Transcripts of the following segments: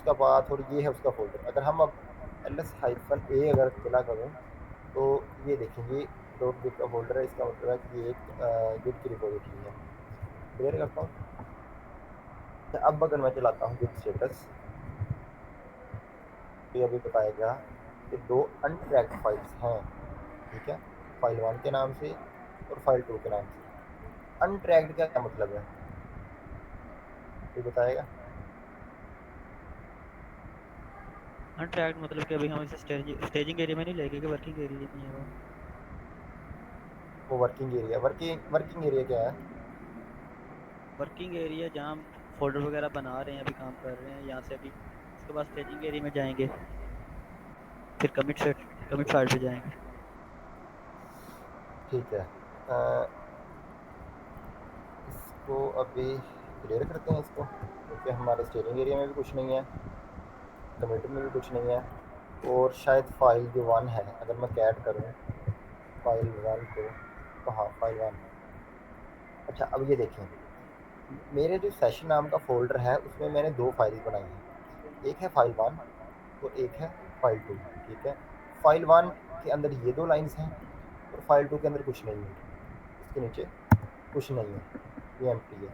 उसका पाथ और ये है उसका फ़ोल्डर। अगर हम अब ls-a अगर चला करूँ तो ये देखेंगे डॉट गिट का फ़ोल्डर है, इसका मतलब है कि ये एक गिट की रिपॉजिटरी है। क्लियर करता हूँ। तो अब अगर मैं चलाता हूँ गिट स्टेटस तो ये अभी बताएगा कि 2 अनट्रैक्ड फाइल्स हैं, ठीक है? फाइल 1 के नाम से और फाइल 2 के नाम से। अनट्रैक्ड का क्या मतलब है? ये बताएगा? अनट्रैक्ड मतलब कि अभी हम इसे स्टेजिंग एरिया में नहीं लेके कि वर्किंग एरिया में है वो। वो वर्किंग एरिया, वर्किंग एरिया क्या है? वर्किंग एरिया जहाँ हम फोल्डर वगैरह बना रहे हैं, अभी काम कर रहे हैं यहाँ से, अभी उसके बाद स्टेजिंग एरिया में जाएंगे, फिर कमिट फाइल पे जाएंगे। ठीक है। इसको अभी क्लियर करते हैं इसको, क्योंकि हमारे स्टेजिंग एरिया में भी कुछ नहीं है, कमिट में भी कुछ नहीं है, और शायद फाइल जो 1 है, अगर मैं कैट करूँ फाइल 1 को, तो हाँ फाइल 1 है। अच्छा अब ये देखें, मेरे जो सेशन नाम का फ़ोल्डर है उसमें मैंने 2 फाइल्स बनाई हैं, एक है फाइल 1 और एक है फाइल 2, ठीक है? फाइल 1 के अंदर ये 2 लाइन्स हैं और फाइल 2 के अंदर कुछ नहीं है, इसके नीचे कुछ नहीं है, ये एम्प्टी है।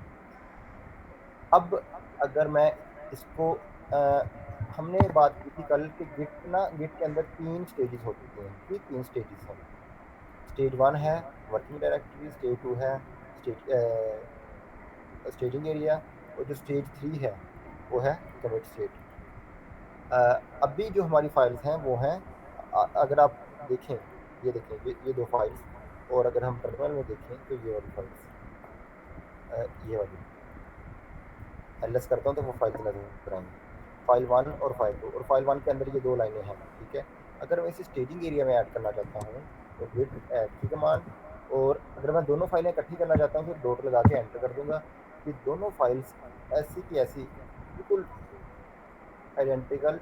अब अगर मैं इसको हमने बात की थी कल कि गिट के अंदर 3 स्टेजेस होते हैं, ठीक? 3 स्टेजेस हैं। स्टेज 1 है वर्किंग डायरेक्टरी, स्टेज 2 है स्टेजिंग एरिया, और जो स्टेज 3 है वो है कमिट स्टेट। अभी जो हमारी फाइल्स हैं वो हैं, अगर आप देखें, ये देखें, ये 2 फाइल्स, और अगर हम टर्मिनल में देखें तो ये वाली फाइल्स, ये वाली ls करता हूँ तो वो फाइल्स नज़र आएंगी, फाइल 1 और फाइल 2, और फाइल 1 के अंदर ये 2 लाइनें हैं, ठीक है? अगर मैं इसे स्टेजिंग एरिया में ऐड करना चाहता हूँ तो गिट ऐड की कमांड, और अगर मैं दोनों फाइलें इकट्ठी करना चाहता हूँ तो डॉट लगा के एंटर कर दूंगा। ये दोनों फाइल्स ऐसी की ऐसी बिल्कुल आइडेंटिकल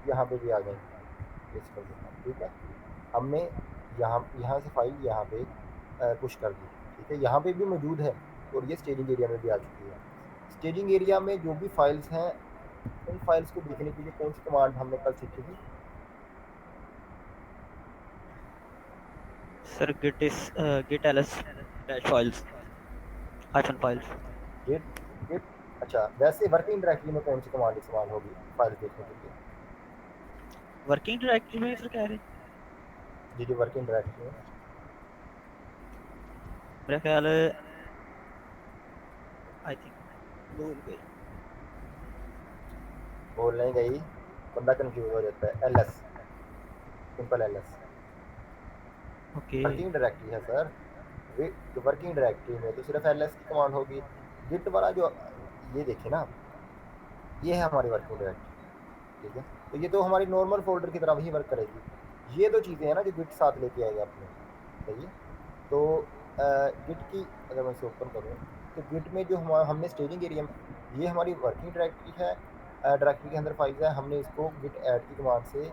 यहाँ पे भी आ जाएंगी, ये समझ लेना, ठीक है? हमने यहाँ यहाँ से फाइल यहाँ पे पुश कर दी, ठीक है? यहाँ पे भी मौजूद है और ये स्टेजिंग एरिया में भी आ चुकी है। स्टेजिंग एरिया में जो भी फाइल्स हैं, उन फाइल्स को देखने के लिए कौन सी कमांड हमने कल सीखी थी? Sir git ls dash files hyphen files. Git git अच्छा, वैसे वर्किंग डायरेक्टरी में कौन सी कमांड इस्तेमाल होगी फाइल देखने के लिए? वर्किंग डायरेक्टरी में सर कह रहे हैं? जी जी, वर्किंग डायरेक्टरी में मेरा ख्याल है, आई थिंक भूल गई। बोल नहीं गई, बंदा कंफ्यूज हो जाता है। ls, simple ls okay. Working directory है सर। वर्किंग डायरेक्टरी में तो सिर्फ ls की कमांड होगी। गिट वाला जो, ये देखिए ना, ये है हमारी वर्किंग डायरेक्टरी, ठीक है? तो ये तो हमारी नॉर्मल फोल्डर की तरह ही वर्क करेगी। ये तो चीज़ें हैं ना जो गिट साथ लेके आएगा अपने, सही है? तो गिट की अगर मैं इसे ओपन करूँ तो गिट में जो हमने स्टेजिंग एरिया में, ये हमारी वर्किंग डायरेक्टरी है, डायरेक्टरी के अंदर फाइल्स है, हमने इसको गिट ऐड की कमांड से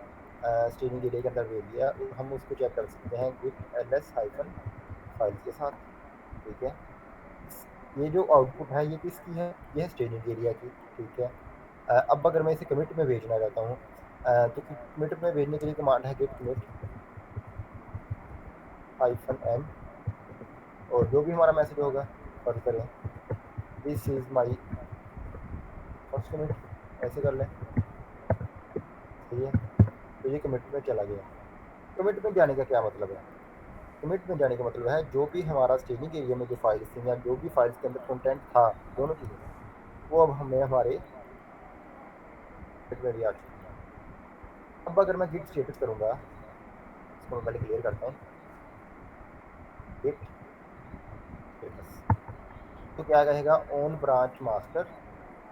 स्टेजिंग एरिया के अंदर भेज दिया। हम उसको चेक कर सकते हैं गिट ls हाइफन फाइल्स के साथ, ठीक है? ये जो आउटपुट है ये किसकी है? ये है स्टेजिंग एरिया की, ठीक है? अब अगर मैं इसे कमिट में भेजना चाहता हूँ तो कमिट में भेजने के लिए कमांड है गिट कमिट हाइफन एम, और जो भी हमारा मैसेज होगा फर्ज करें this is my first commit, ऐसे कर लें, सही है? तो ये कमिट में चला गया। कमिट में जाने का क्या मतलब है? कमिट में जाने का मतलब है जो भी हमारा स्टेजिंग एरिया में जो फाइल्स थी या जो भी फाइल्स के अंदर कंटेंट था, दोनों चीज़ें, वो अब हमें हमारे कमिट में भी आ चुकी हैं। अब अगर मैं गिट स्टेटस करूँगा, इसको मैं पहले क्लियर करता हूँ, गिट स्टेटस तो क्या कहेगा? ऑन ब्रांच मास्टर,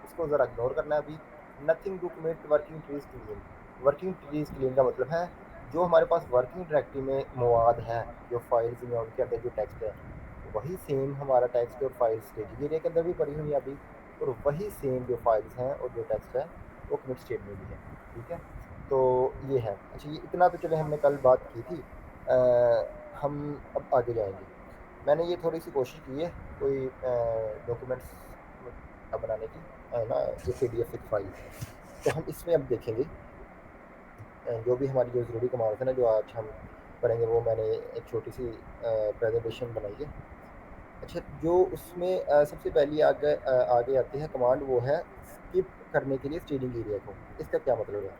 इसको ज़रा इग्नोर करना है अभी। Nothing to commit working trees clean. Working trees clean का मतलब है जो हमारे पास वर्किंग डायरेक्टरी में मवाद है, जो फाइल्स हैं उनके अंदर जो टेक्स्ट है, वही सेम हमारा टेक्स्ट और फाइल्स स्टेजिंग एरिया के अंदर भी पड़ी हुई है अभी, और वही सेम जो फाइल्स हैं और जो टेक्स्ट है वो कमिट स्टेट में भी है, ठीक है? तो ये है। अच्छा, ये इतना तो चले हमने कल बात की थी। हम अब आगे जाएंगे। मैंने ये थोड़ी सी कोशिश की है कोई डॉक्यूमेंट्स बनाने की, है ना? ये PDF एक फाइल है, तो हम इसमें अब देखेंगे जो भी हमारी जो ज़रूरी कमांड है ना, जो आज हम करेंगे, वो मैंने एक छोटी सी प्रेजेंटेशन बनाई है। अच्छा, जो उसमें सबसे पहली आगे आती है कमांड, वो है स्किप करने के लिए स्टेजिंग एरिया को। इसका क्या मतलब है?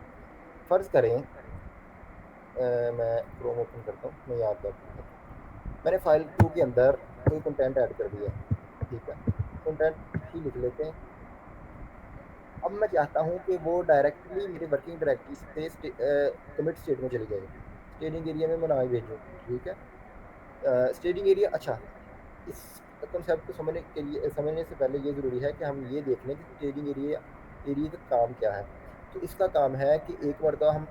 फ़र्ज़ करें मैं क्रोम ओपन करता हूँ, मैं याद करता हूँ। मैंने फाइल 2 के अंदर कोई कंटेंट ऐड कर दिया, ठीक है? कंटेंट ही लिख लेते हैं। अब मैं चाहता हूँ कि वो डायरेक्टली मेरे वर्किंग डायरेक्टरी से कमिट स्टेट में चली जाए, स्टेजिंग एरिया में मैं ना ही भेजूँ, ठीक है? स्टेजिंग एरिया, अच्छा, इस कॉन्सेप्ट को समझने से पहले ये ज़रूरी है कि हम ये देख लें कि स्टेजिंग एरिया का काम क्या है। तो इसका काम है कि एक मरतबा हम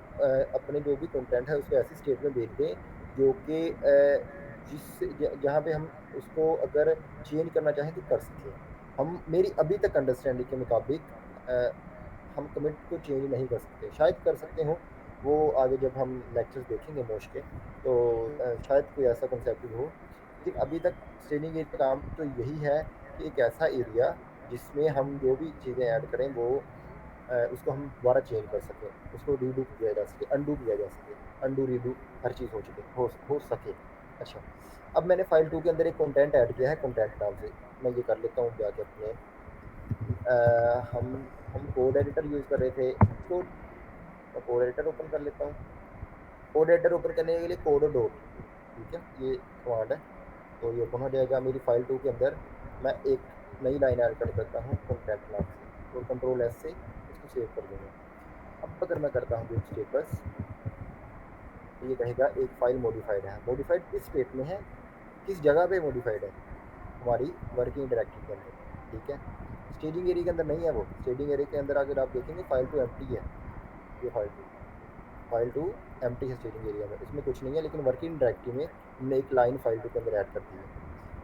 अपने जो भी कंटेंट है उसको ऐसी स्टेट में भेज दें जो कि जहाँ पे हम उसको अगर चेंज करना चाहें तो कर सकें। हम मेरी अभी तक अंडरस्टैंडिंग के मुताबिक हम कमिट को चेंज नहीं कर सकते, शायद कर सकते हों, वो आगे जब हम लेक्चर्स देखेंगे मोश के, तो शायद कोई ऐसा कंसेप्ट हो। लेकिन अभी तक स्टेजिंग एरिया का काम तो यही है कि एक ऐसा एरिया जिसमें हम जो भी चीज़ें ऐड करें वो उसको हम दोबारा चेंज कर सकें, उसको रीडू किया जा सके, अनडू किया जा सके, अनडू रीडू हर चीज़ हो सके। अच्छा, अब मैंने फाइल 2 के अंदर एक कंटेंट ऐड किया है कंटेंट नाम से। मैं ये कर लेता हूँ जाके अपने हम कोड एडिटर यूज़ कर रहे थे, तो मैं कोड एडिटर ओपन कर लेता हूँ। कोड एडिटर ओपन करने के लिए कोड डॉट, ठीक है, ये कमांड है, तो ये ओपन हो जाएगा मेरी फाइल 2 के अंदर। मैं एक नई लाइन ऐड कर देता हूँ कंटेंट नाम से, और कंट्रोल एस से इसको सेव कर दूंगा। अब अगर मैं करता हूँ गिट स्टेटस, तो ये कहेगा एक फाइल मॉडिफाइड है। मॉडिफाइड किस स्टेट में है, किस जगह पे मॉडिफाइड है? हमारी वर्किंग डायरेक्टरी के अंदर, ठीक है? स्टेजिंग एरिया के अंदर नहीं है वो। स्टेजिंग एरिया के अंदर अगर आप देखेंगे फाइल 2 एम्प्टी है, ये फाइल 2 एम्प्टी है स्टेजिंग एरिया में, इसमें कुछ नहीं है, लेकिन वर्किंग डायरेक्टरी में हमने एक लाइन फाइल 2 के अंदर ऐड कर दी है।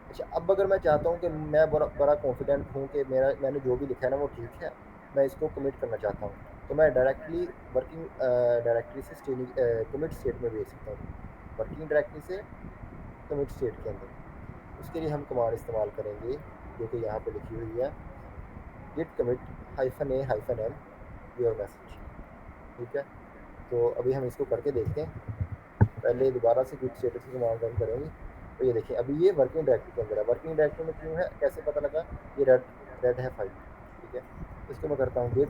अच्छा, अब अगर मैं चाहता हूँ कि मैं बड़ा कॉन्फिडेंट हूँ कि मैंने जो भी लिखा है ना वो ठीक है, मैं इसको कमिट करना चाहता हूँ, तो मैं डायरेक्टली वर्किंग डायरेक्टरी से कमिट स्टेट में भेज सकता हूँ, वर्किंग डायरेक्टरी से कमिट स्टेट के अंदर। उसके लिए हम कमांड इस्तेमाल करेंगे जो कि यहाँ पे लिखी हुई है, Git commit -a-m your message, ठीक है? तो अभी हम इसको करके देखते हैं। पहले दोबारा से गिट स्टेटस की कमांड रन करेंगे, तो ये देखिए अभी ये वर्किंग डायरेक्टरी के अंदर है। वर्किंग डायरेक्टरी में क्यों है, कैसे पता लगा? ये रेड है फाइल, ठीक है? इसको मैं करता हूँ git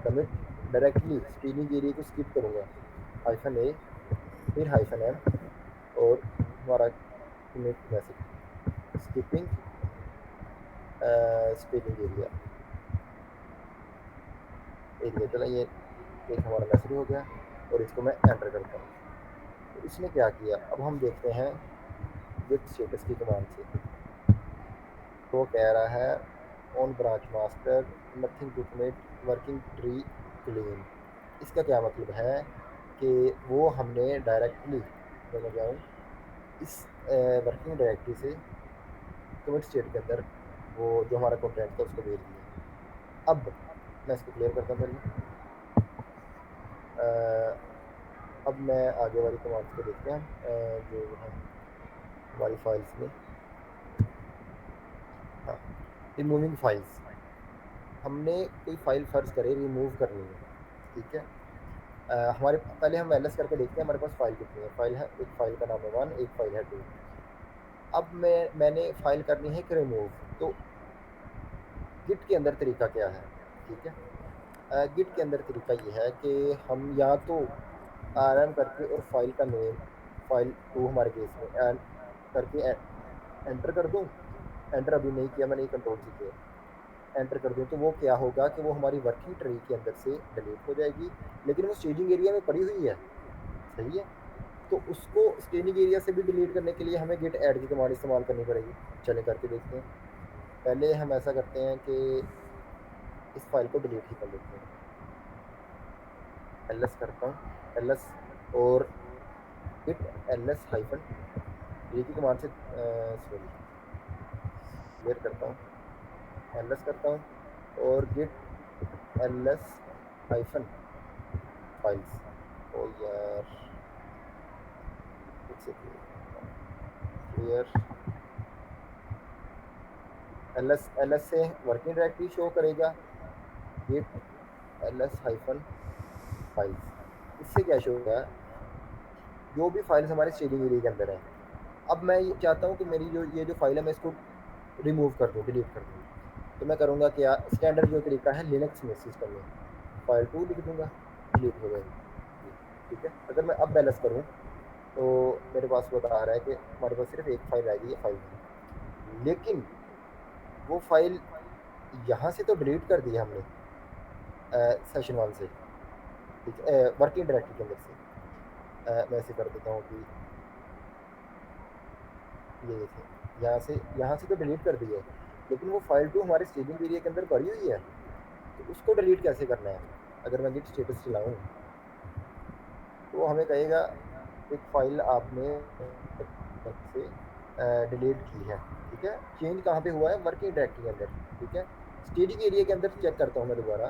commit, directly staging area को स्किप करूँगा, -a फिर -m और हमारा commit message, skipping staging area चला, ये एक हमारा मैसेज हो गया, और इसको मैं एंटर करता हूँ। तो इसने क्या किया, अब हम देखते हैं गिट स्टेटस की कमांड से। तो कह रहा है on branch master nothing to commit, working tree clean. इसका क्या मतलब है कि वो हमने डायरेक्टली, अगर मैं जाऊँ इस वर्किंग डायरेक्टरी से कमिट स्टेट के अंदर, वो जो हमारा कंटेंट था उसको भेज दिया। अब मैं इसको क्लियर करता हूँ पहले। अब मैं आगे वाली कमांड्स को देखते हैं जो है हमारी फाइल्स में। हाँ, रिमूविंग फाइल्स, हमने कोई फाइल फ़र्ज़ करें रिमूव करनी है, ठीक है? हमारे पहले हम एलएस करके देखते हैं हमारे पास फ़ाइल कितनी है। फ़ाइल है, एक फ़ाइल का नाम है 1, एक फ़ाइल है 2। अब मैंने फ़ाइल करनी है कि रिमूव, तो गिट के अंदर तरीका क्या है, ठीक है? गिट के अंदर तरीका ये है कि हम या तो rm करके और फाइल का नेम, फाइल 2 हमारे केस में करके एंटर कर दूँ। एंटर अभी नहीं किया मैंने, ये कंट्रोल से किया। एंटर कर दूँ तो वो क्या होगा कि वो हमारी वर्किंग ट्री के अंदर से डिलीट हो जाएगी, लेकिन वो स्टेजिंग एरिया में पड़ी हुई है, सही है? तो उसको स्टेजिंग एरिया से भी डिलीट करने के लिए हमें गिट ऐड की कमांड इस्तेमाल करनी पड़ेगी। चलें करके देखते हैं। पहले हम ऐसा करते हैं कि इस फाइल को डिलीट ही कर लेते हैं। एलएस करता हूँ, एलएस और गिट एलएस हाइफन, ये की कमांड से सॉरी क्लियर करता हूँ, एलएस करता हूँ और गिट एलएस हाइफन फाइल्स। ओ यार, फिर से क्लियर, एलएस से वर्किंग डायरेक्टरी शो करेगा, गिट ls हाइफन फाइल्स। इससे क्या शो होगा, जो भी फाइल्स हमारे स्टेजिंग एरिया के अंदर है, अब मैं ये चाहता हूँ कि मेरी जो ये जो फाइल है मैं इसको रिमूव कर दूँ, डिलीट कर दूँ। तो मैं करूँगा क्या, स्टैंडर्ड जो तरीका है लिनक्स में सिस्टम में, फाइल 2 लिख दूँगा, डिलीट हो जाएगी। ठीक है, अगर मैं अब बैलेंस करूँ तो मेरे पास बता रहा है कि हमारे पास सिर्फ एक फाइल आएगी, ये फाइल 1। लेकिन वो फाइल यहाँ से तो डिलीट कर दी हमने सेशन 1 से, ठीक है, वर्किंग डायरेक्टरी के अंदर से। मैं ऐसे कर देता हूँ कि ये देखें, यहाँ से तो डिलीट कर दी है, लेकिन वो फाइल 2 हमारे स्टेजिंग एरिया के अंदर भरी हुई है। तो उसको डिलीट कैसे करना है, अगर मैं गिट स्टेटस चलाऊँ तो हमें कहेगा एक फाइल आपने से डिलीट की है। ठीक है, चेंज कहाँ पे हुआ है, वर्किंग डायरेक्टरी के अंदर। ठीक है, स्टेजिंग एरिया के अंदर चेक करता हूँ मैं दोबारा,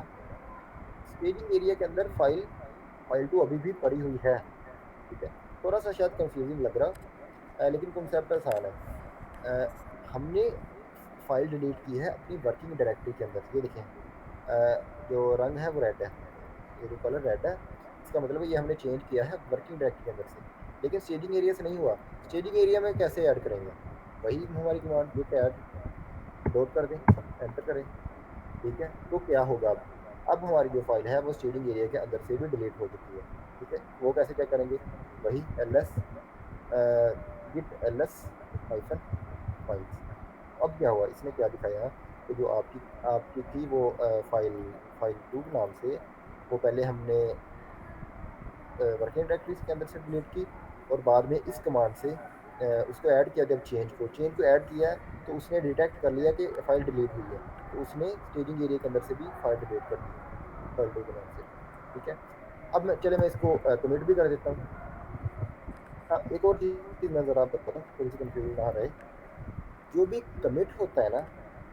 स्टेजिंग एरिया के अंदर फाइल 2 अभी भी पड़ी हुई है। ठीक है, थोड़ा सा शायद कंफ्यूजिंग लग रहा, लेकिन कॉन्सेप्ट आसान है। हमने फाइल डिलीट की है अपनी वर्किंग डायरेक्टरी के अंदर। ये देखें, जो रंग है वो रेड है, ये जो कलर रेड है, इसका मतलब है ये हमने चेंज किया है वर्किंग डायरेक्टरी के अंदर से। लेकिन स्टेजिंग एरिया से नहीं हुआ। स्टेजिंग एरिया में कैसे ऐड करेंगे, वही हमारी कमांड गिट ऐड लोड कर दें, एंटर करें। ठीक है, तो क्या होगा, अब हमारी जो फाइल है वो स्टेजिंग एरिया के अंदर से भी डिलीट हो चुकी है। ठीक है, वो कैसे चेक करेंगे, वही ls git ls hyphen files. अब क्या हुआ, इसने क्या दिखाया कि जो आपकी थी वो फाइल 2 नाम से, वो पहले हमने वर्किंग डायरेक्टरीज के अंदर से डिलीट की, और बाद में इस कमांड से उसको ऐड किया। जब चेंज को ऐड किया है तो उसने डिटेक्ट कर लिया कि फाइल डिलीट हुई है, तो उसने स्टेजिंग एरिया के अंदर से भी फाइल डिलीट कर दी फाइल 2 के नाम से। ठीक है, अब मैं इसको कमिट भी कर देता हूँ। हाँ, एक और चीज़ मैं ज़रा बताता हूँ, थोड़ी सी कंफ्यूजन ना रहे। जो भी कमिट होता है ना,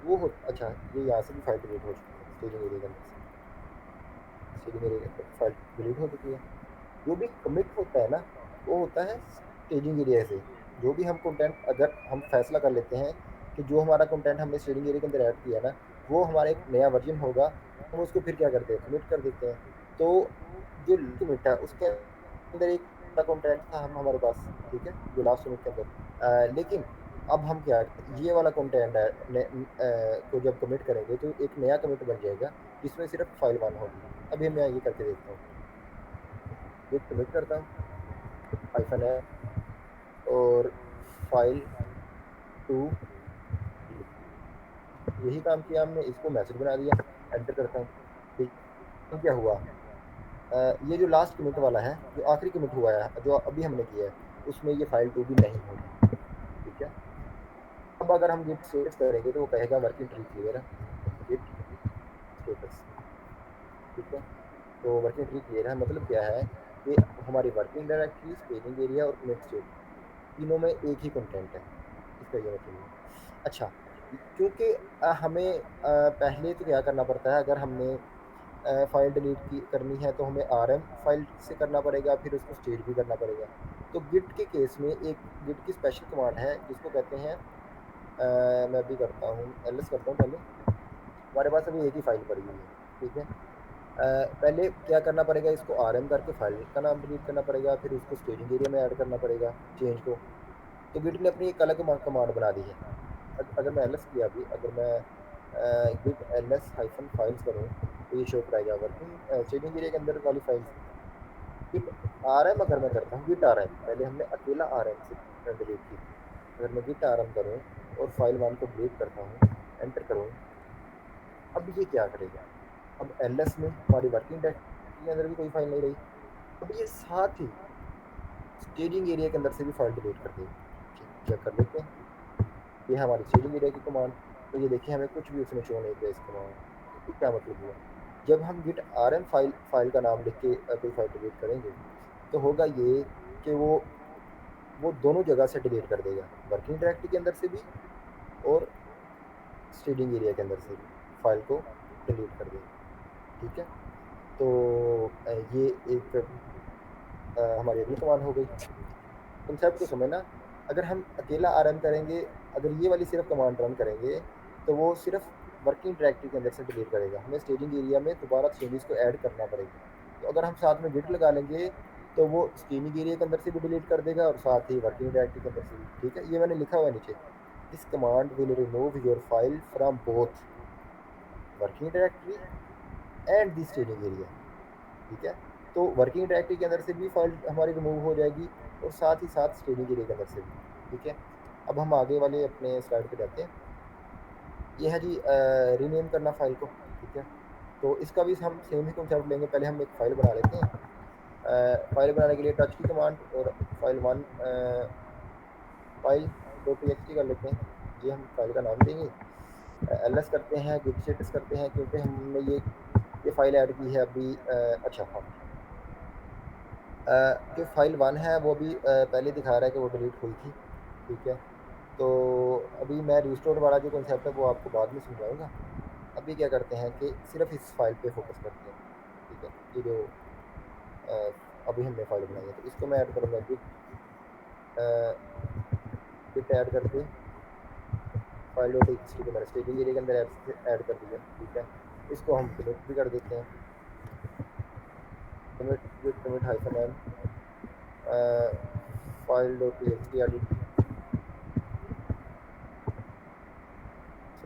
वो हो अच्छा, ये यहाँ से भी फाइल डिलीट हो चुकी है स्टेजिंग एरिया के अंदर से, स्टेजिंग एरिया के अंदर फाइल डिलीट हो चुकी है। जो भी कमिट होता है ना, वो होता है स्टेजिंग एरिया से। जो भी हम कंटेंट, अगर हम फैसला कर लेते हैं कि जो हमारा कंटेंट हमने स्टेजिंग एरिया के अंदर ऐड किया ना, वो हमारा एक नया वर्जन होगा, हम उसको फिर क्या करते हैं, कमिट कर देते हैं। तो जो कमिट है उसके अंदर एक कंटेंट था हम हमारे पास, ठीक है, जो लास्ट कमिट के अंदर, लेकिन अब हम क्या, ये वाला कंटेंट है को जब कमिट करेंगे तो एक नया कमिट बन जाएगा जिसमें सिर्फ फाइल 1 होगी। अभी मैं ये करके देखता हूँ, ये कमिट करता हूँ हाइफन है और फाइल 2, यही काम किया हमने, इसको मैसेज बना दिया, एंटर करता हूँ। ठीक, तो क्या हुआ, ये जो लास्ट कमिट वाला है, जो आखिरी कमिट हुआ है जो अभी हमने किया है, उसमें ये फाइल 2 भी नहीं होगी। ठीक है, अब अगर हम गिट स्टेटस करेंगे तो वो कहेगा वर्किंग ट्री क्लियर है, गिट स्टेटस। ठीक है, तो वर्किंग ट्री क्लियर है मतलब क्या है कि हमारी वर्किंग डायरेक्टरी, स्टेजिंग एरिया और कमिट स्टेट, तीनों में एक ही कंटेंट है, इसका ये मतलब है। अच्छा, क्योंकि हमें पहले तो क्या करना पड़ता है, अगर हमने फाइल डिलीट की करनी है तो हमें आरएम फाइल से करना पड़ेगा, फिर उसको स्टेट भी करना पड़ेगा। तो गिट के केस में एक गिट की स्पेशल कमांड है जिसको कहते हैं, मैं भी करता हूँ, एलएस करता हूँ पहले। हमारे पास अभी एक ही फाइल पड़ी हुई है। ठीक है, पहले क्या करना पड़ेगा, इसको आरएम करके फाइल का नाम डिलीट करना पड़ेगा, फिर उसको स्टेजिंग एरिया में ऐड करना पड़ेगा चेंज को। तो गिट ने अपनी एक अलग कमांड बना दी है। अगर मैं एलएस किया भी, अगर मैं गिट एलएस हाइफन फाइल्स करूँ तो ये शो कराएगा वर्किंग स्टेजिंग एरिया के अंदर वाली फाइल्स। गिट आरएम अगर मैं करता हूँ, गिट आरएम, पहले हमने अकेला आरएम से डिलीट की थी। अगर मैं गिट आरएम करूँ और फाइल 1 को डिलीट करता हूँ, एंटर करूँ, अब ये क्या करेगा, अब एलएस में हमारी वर्किंग डायरेक्टरी के अंदर भी कोई फाइल नहीं रही, अब ये साथ ही स्टेजिंग एरिया के अंदर से भी फाइल डिलीट कर देगा। चेक कर लेते हैं, ये है हमारी स्टेजिंग एरिया की कमांड। तो ये देखिए हमें कुछ भी उसने शो नहीं किया इस कमांड। तो क्या मतलब हुआ, जब हम गिट आरएम फाइल का नाम लिख के कोई फाइल डिलीट करेंगे तो होगा ये कि वो दोनों जगह से डिलीट कर देगा, वर्किंग डायरेक्टरी के अंदर से भी और स्टेजिंग एरिया के अंदर से भी फाइल को डिलीट कर देगा। ठीक है, तो ये एक हमारी अगली कमांड हो गई। कंसेप्ट को समझना, अगर हम अकेला आरएम करेंगे, अगर ये वाली सिर्फ कमांड रन करेंगे तो वो सिर्फ वर्किंग डायरेक्टरी के अंदर से डिलीट करेगा। हमें स्टेजिंग एरिया में दोबारा चेंजेस को ऐड करना पड़ेगा। तो अगर हम साथ में गिट लगा लेंगे तो वो स्टेजिंग एरिया के अंदर से भी डिलीट कर देगा और साथ ही वर्किंग डायरेक्टरी के अंदर से भी। ठीक है, ये मैंने लिखा हुआ है नीचे, this command will remove your file from both working directory and the staging area. ठीक है, तो वर्किंग डायरेक्टरी के अंदर से भी फाइल हमारी रिमूव हो जाएगी और साथ ही साथ स्टेजिंग एरिया के अंदर से भी। ठीक है, अब हम आगे वाले अपने स्लाइड पे जाते हैं। ये है जी रीनेम करना फाइल को। ठीक है, तो इसका भी हम सेम ही कॉन्सेप्ट लेंगे। पहले हम एक फ़ाइल बना लेते हैं। फ़ाइल बनाने के लिए टच की कमांड और file one file dot T कर लेते हैं। ये हम फाइल का नाम देंगे। एल करते हैं, गिट स्टेटस करते हैं, क्योंकि हमने ये फाइल ऐड की है अभी। अच्छा हाँ, जो फाइल वन है वो भी पहले दिखा रहा है कि वो डिलीट हुई थी। ठीक है, तो अभी मैं रिस्टोर वाला जो कॉन्सेप्ट है वो आपको बाद में समझाऊंगा। अभी क्या करते हैं कि सिर्फ इस फाइल पे फोकस करते हैं। ठीक है, ये जो अ, अभी हमने फाइल बनाई है तो इसको मैं ऐड करूँगा गिट ऐड करके फाइल डॉट टेक्स्ट को मैंने स्टेजिंग एरिया के अंदर ऐड कर दिया। ठीक है, इसको हम कमिट भी कर देते हैं। Commit with commit hyphen M file dot T edit.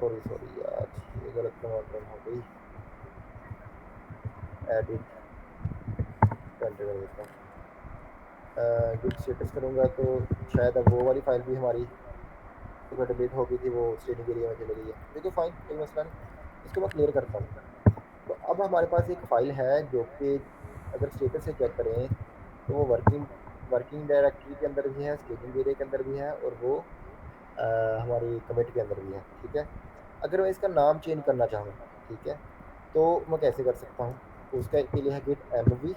Sorry यार, ये गलत कमांड रन हो गई। एडिट एंटर कर देता हूँ। गिट स्टेटस करूँगा तो शायद अब वो वाली फाइल भी हमारी जो डिलीट हो गई थी वो स्टेजिंग एरिया में चली गई है। देखो फाइन, कोई मसला नहीं, इसको मैं क्लियर करता हूँ। तो अब हमारे पास एक फ़ाइल है जो कि अगर स्टेटस से चेक करें तो वो वर्किंग डायरेक्टरी के अंदर भी है, स्टेजिंग एरिया के अंदर भी है और वो हमारी कमिट के अंदर भी है। ठीक है, अगर मैं इसका नाम चेंज करना चाहूँ, ठीक है, तो मैं कैसे कर सकता हूँ? तो उसका के लिए है गिट एमवी।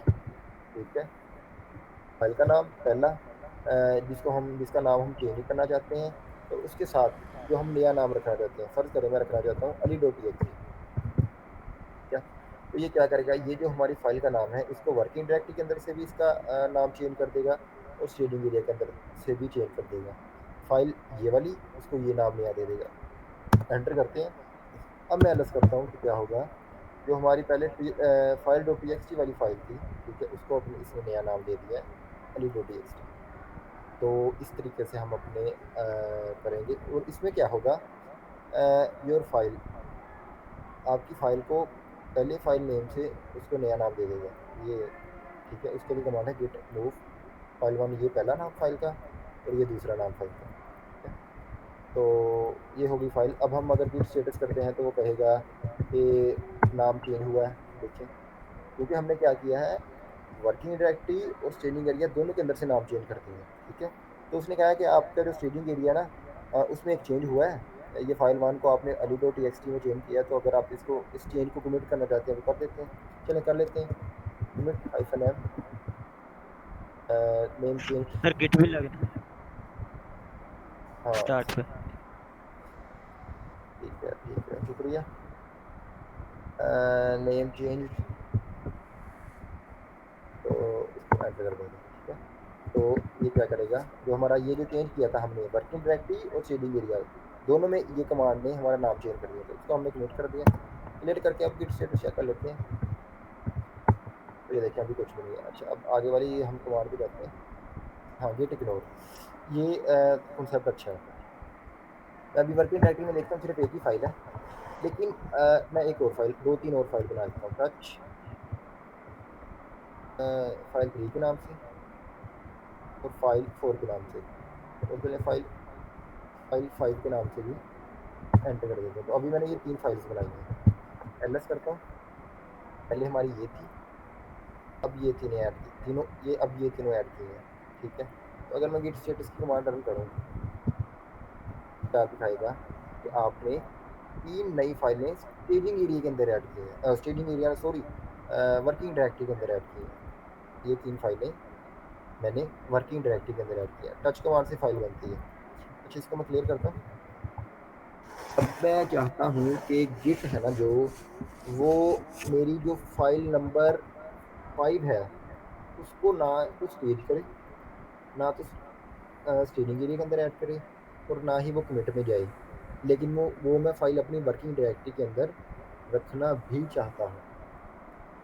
ठीक है, फाइल का नाम पहला जिसका नाम हम चेंज करना चाहते हैं, तो उसके साथ जो हम नया नाम रखना चाहते हैं, फ़र्ज़ करें मैं रखना चाहता हूँ अली डॉट टी। ठीक है, तो ये क्या करेगा, ये जो हमारी फाइल का नाम है इसको वर्किंग डायरेक्टरी के अंदर से भी इसका नाम चेंज कर देगा और स्टेजिंग एरिया के अंदर से भी चेंज कर देगा। फाइल ये वाली, इसको ये नाम नया दे देगा। एंटर करते हैं। अब मैं एलएस करता हूँ तो क्या होगा, जो हमारी पहले फाइल डॉट टी वाली फाइल थी, ठीक है, उसको अपने इसने नया नाम दे दिया है अली डॉट टी। तो इस तरीके से हम अपने करेंगे और इसमें क्या होगा, योर फाइल आपकी फ़ाइल को पहले फ़ाइल नेम से उसको नया नाम दे देगा ये। ठीक है, उसके लिए कमांड है गिट मूव फाइल वन, ये पहला नाम फ़ाइल का और ये दूसरा नाम फ़ाइल का। ठीक है, तो ये होगी फ़ाइल। अब हम अगर गिट स्टेटस करते हैं तो वो कहेगा कि नाम चेंज हुआ है। देखें, क्योंकि हमने क्या किया है, वर्किंग डायरेक्टरी और स्टेजिंग एरिया दोनों के अंदर से नाम चेंज कर दिए हैं। ठीक है, तो उसने कहा है कि आपका जो स्टेजिंग एरिया ना उसमें एक चेंज हुआ है। ये फाइल वन को आपने अली डॉट टी में चेंज किया, तो अगर आप इसको इस चेंज को कमिट करना चाहते हैं तो कर देते हैं। चलें कर लेते हैं, commit hyphen M name change. Sir git भी लगना हाँ स्टार्ट पे। ठीक है, शुक्रिया। नेम चेंज, तो इसको एंटर कर देंगे। ठीक है, तो ये क्या करेगा, जो हमारा ये जो चेंज किया था हमने वर्किंग डायरेक्टरी और शेडिंग एरिया दोनों में, ये कमांड ने हमारा नाम चेंज कर दिया, तो इसको हमने क्लियर कर दिया। क्लियर करके अब गिट स्टेटस चेक कर लेते हैं। तो ये देखिए अभी कुछ भी नहीं है। अच्छा, अब आगे वाली हम कमांड भी करते हैं। हाँ, गिट इग्नोर, ये कॉन्सेप्ट अच्छा है। मैं अभी वर्किंग डायरेक्टरी में देखता हूँ सिर्फ एक ही फाइल है, लेकिन मैं एक और फाइल, दो तीन और फाइल बना लेता हूँ। टच फाइल थ्री के नाम से और फाइल फोर के नाम से, और पहले फाइल फाइव के नाम से भी एंटर कर देते हैं। तो अभी मैंने ये तीन फाइल्स बनाई हैं। एलएस करता हूँ, पहले हमारी ये थी, अब ये तीनों ऐड की, तीनों ये अब ये तीनों ऐड की हैं। ठीक है, तो अगर मैं गिट स्टेटस की कमांड रन करूँ, क्या दिखाएगा कि आपने तीन नई फाइलें स्टेजिंग एरिया के अंदर ऐड की हैं, staging area sorry working directory के अंदर ऐड की हैं। ये तीन फाइलें मैंने वर्किंग डायरेक्टरी के अंदर ऐड किया। टच कमांड से फाइल बनती है। अच्छा, इसको मैं क्लियर करता हूँ। अब मैं चाहता हूँ कि गिट है ना जो, वो मेरी जो फाइल नंबर 5 है उसको ना तो स्टेज करे, ना तो स्टेजिंग एरिया के अंदर ऐड करे और ना ही वो कमिट में जाए। लेकिन वो मैं फाइल अपनी वर्किंग डायरेक्टरी के अंदर रखना भी चाहता हूँ।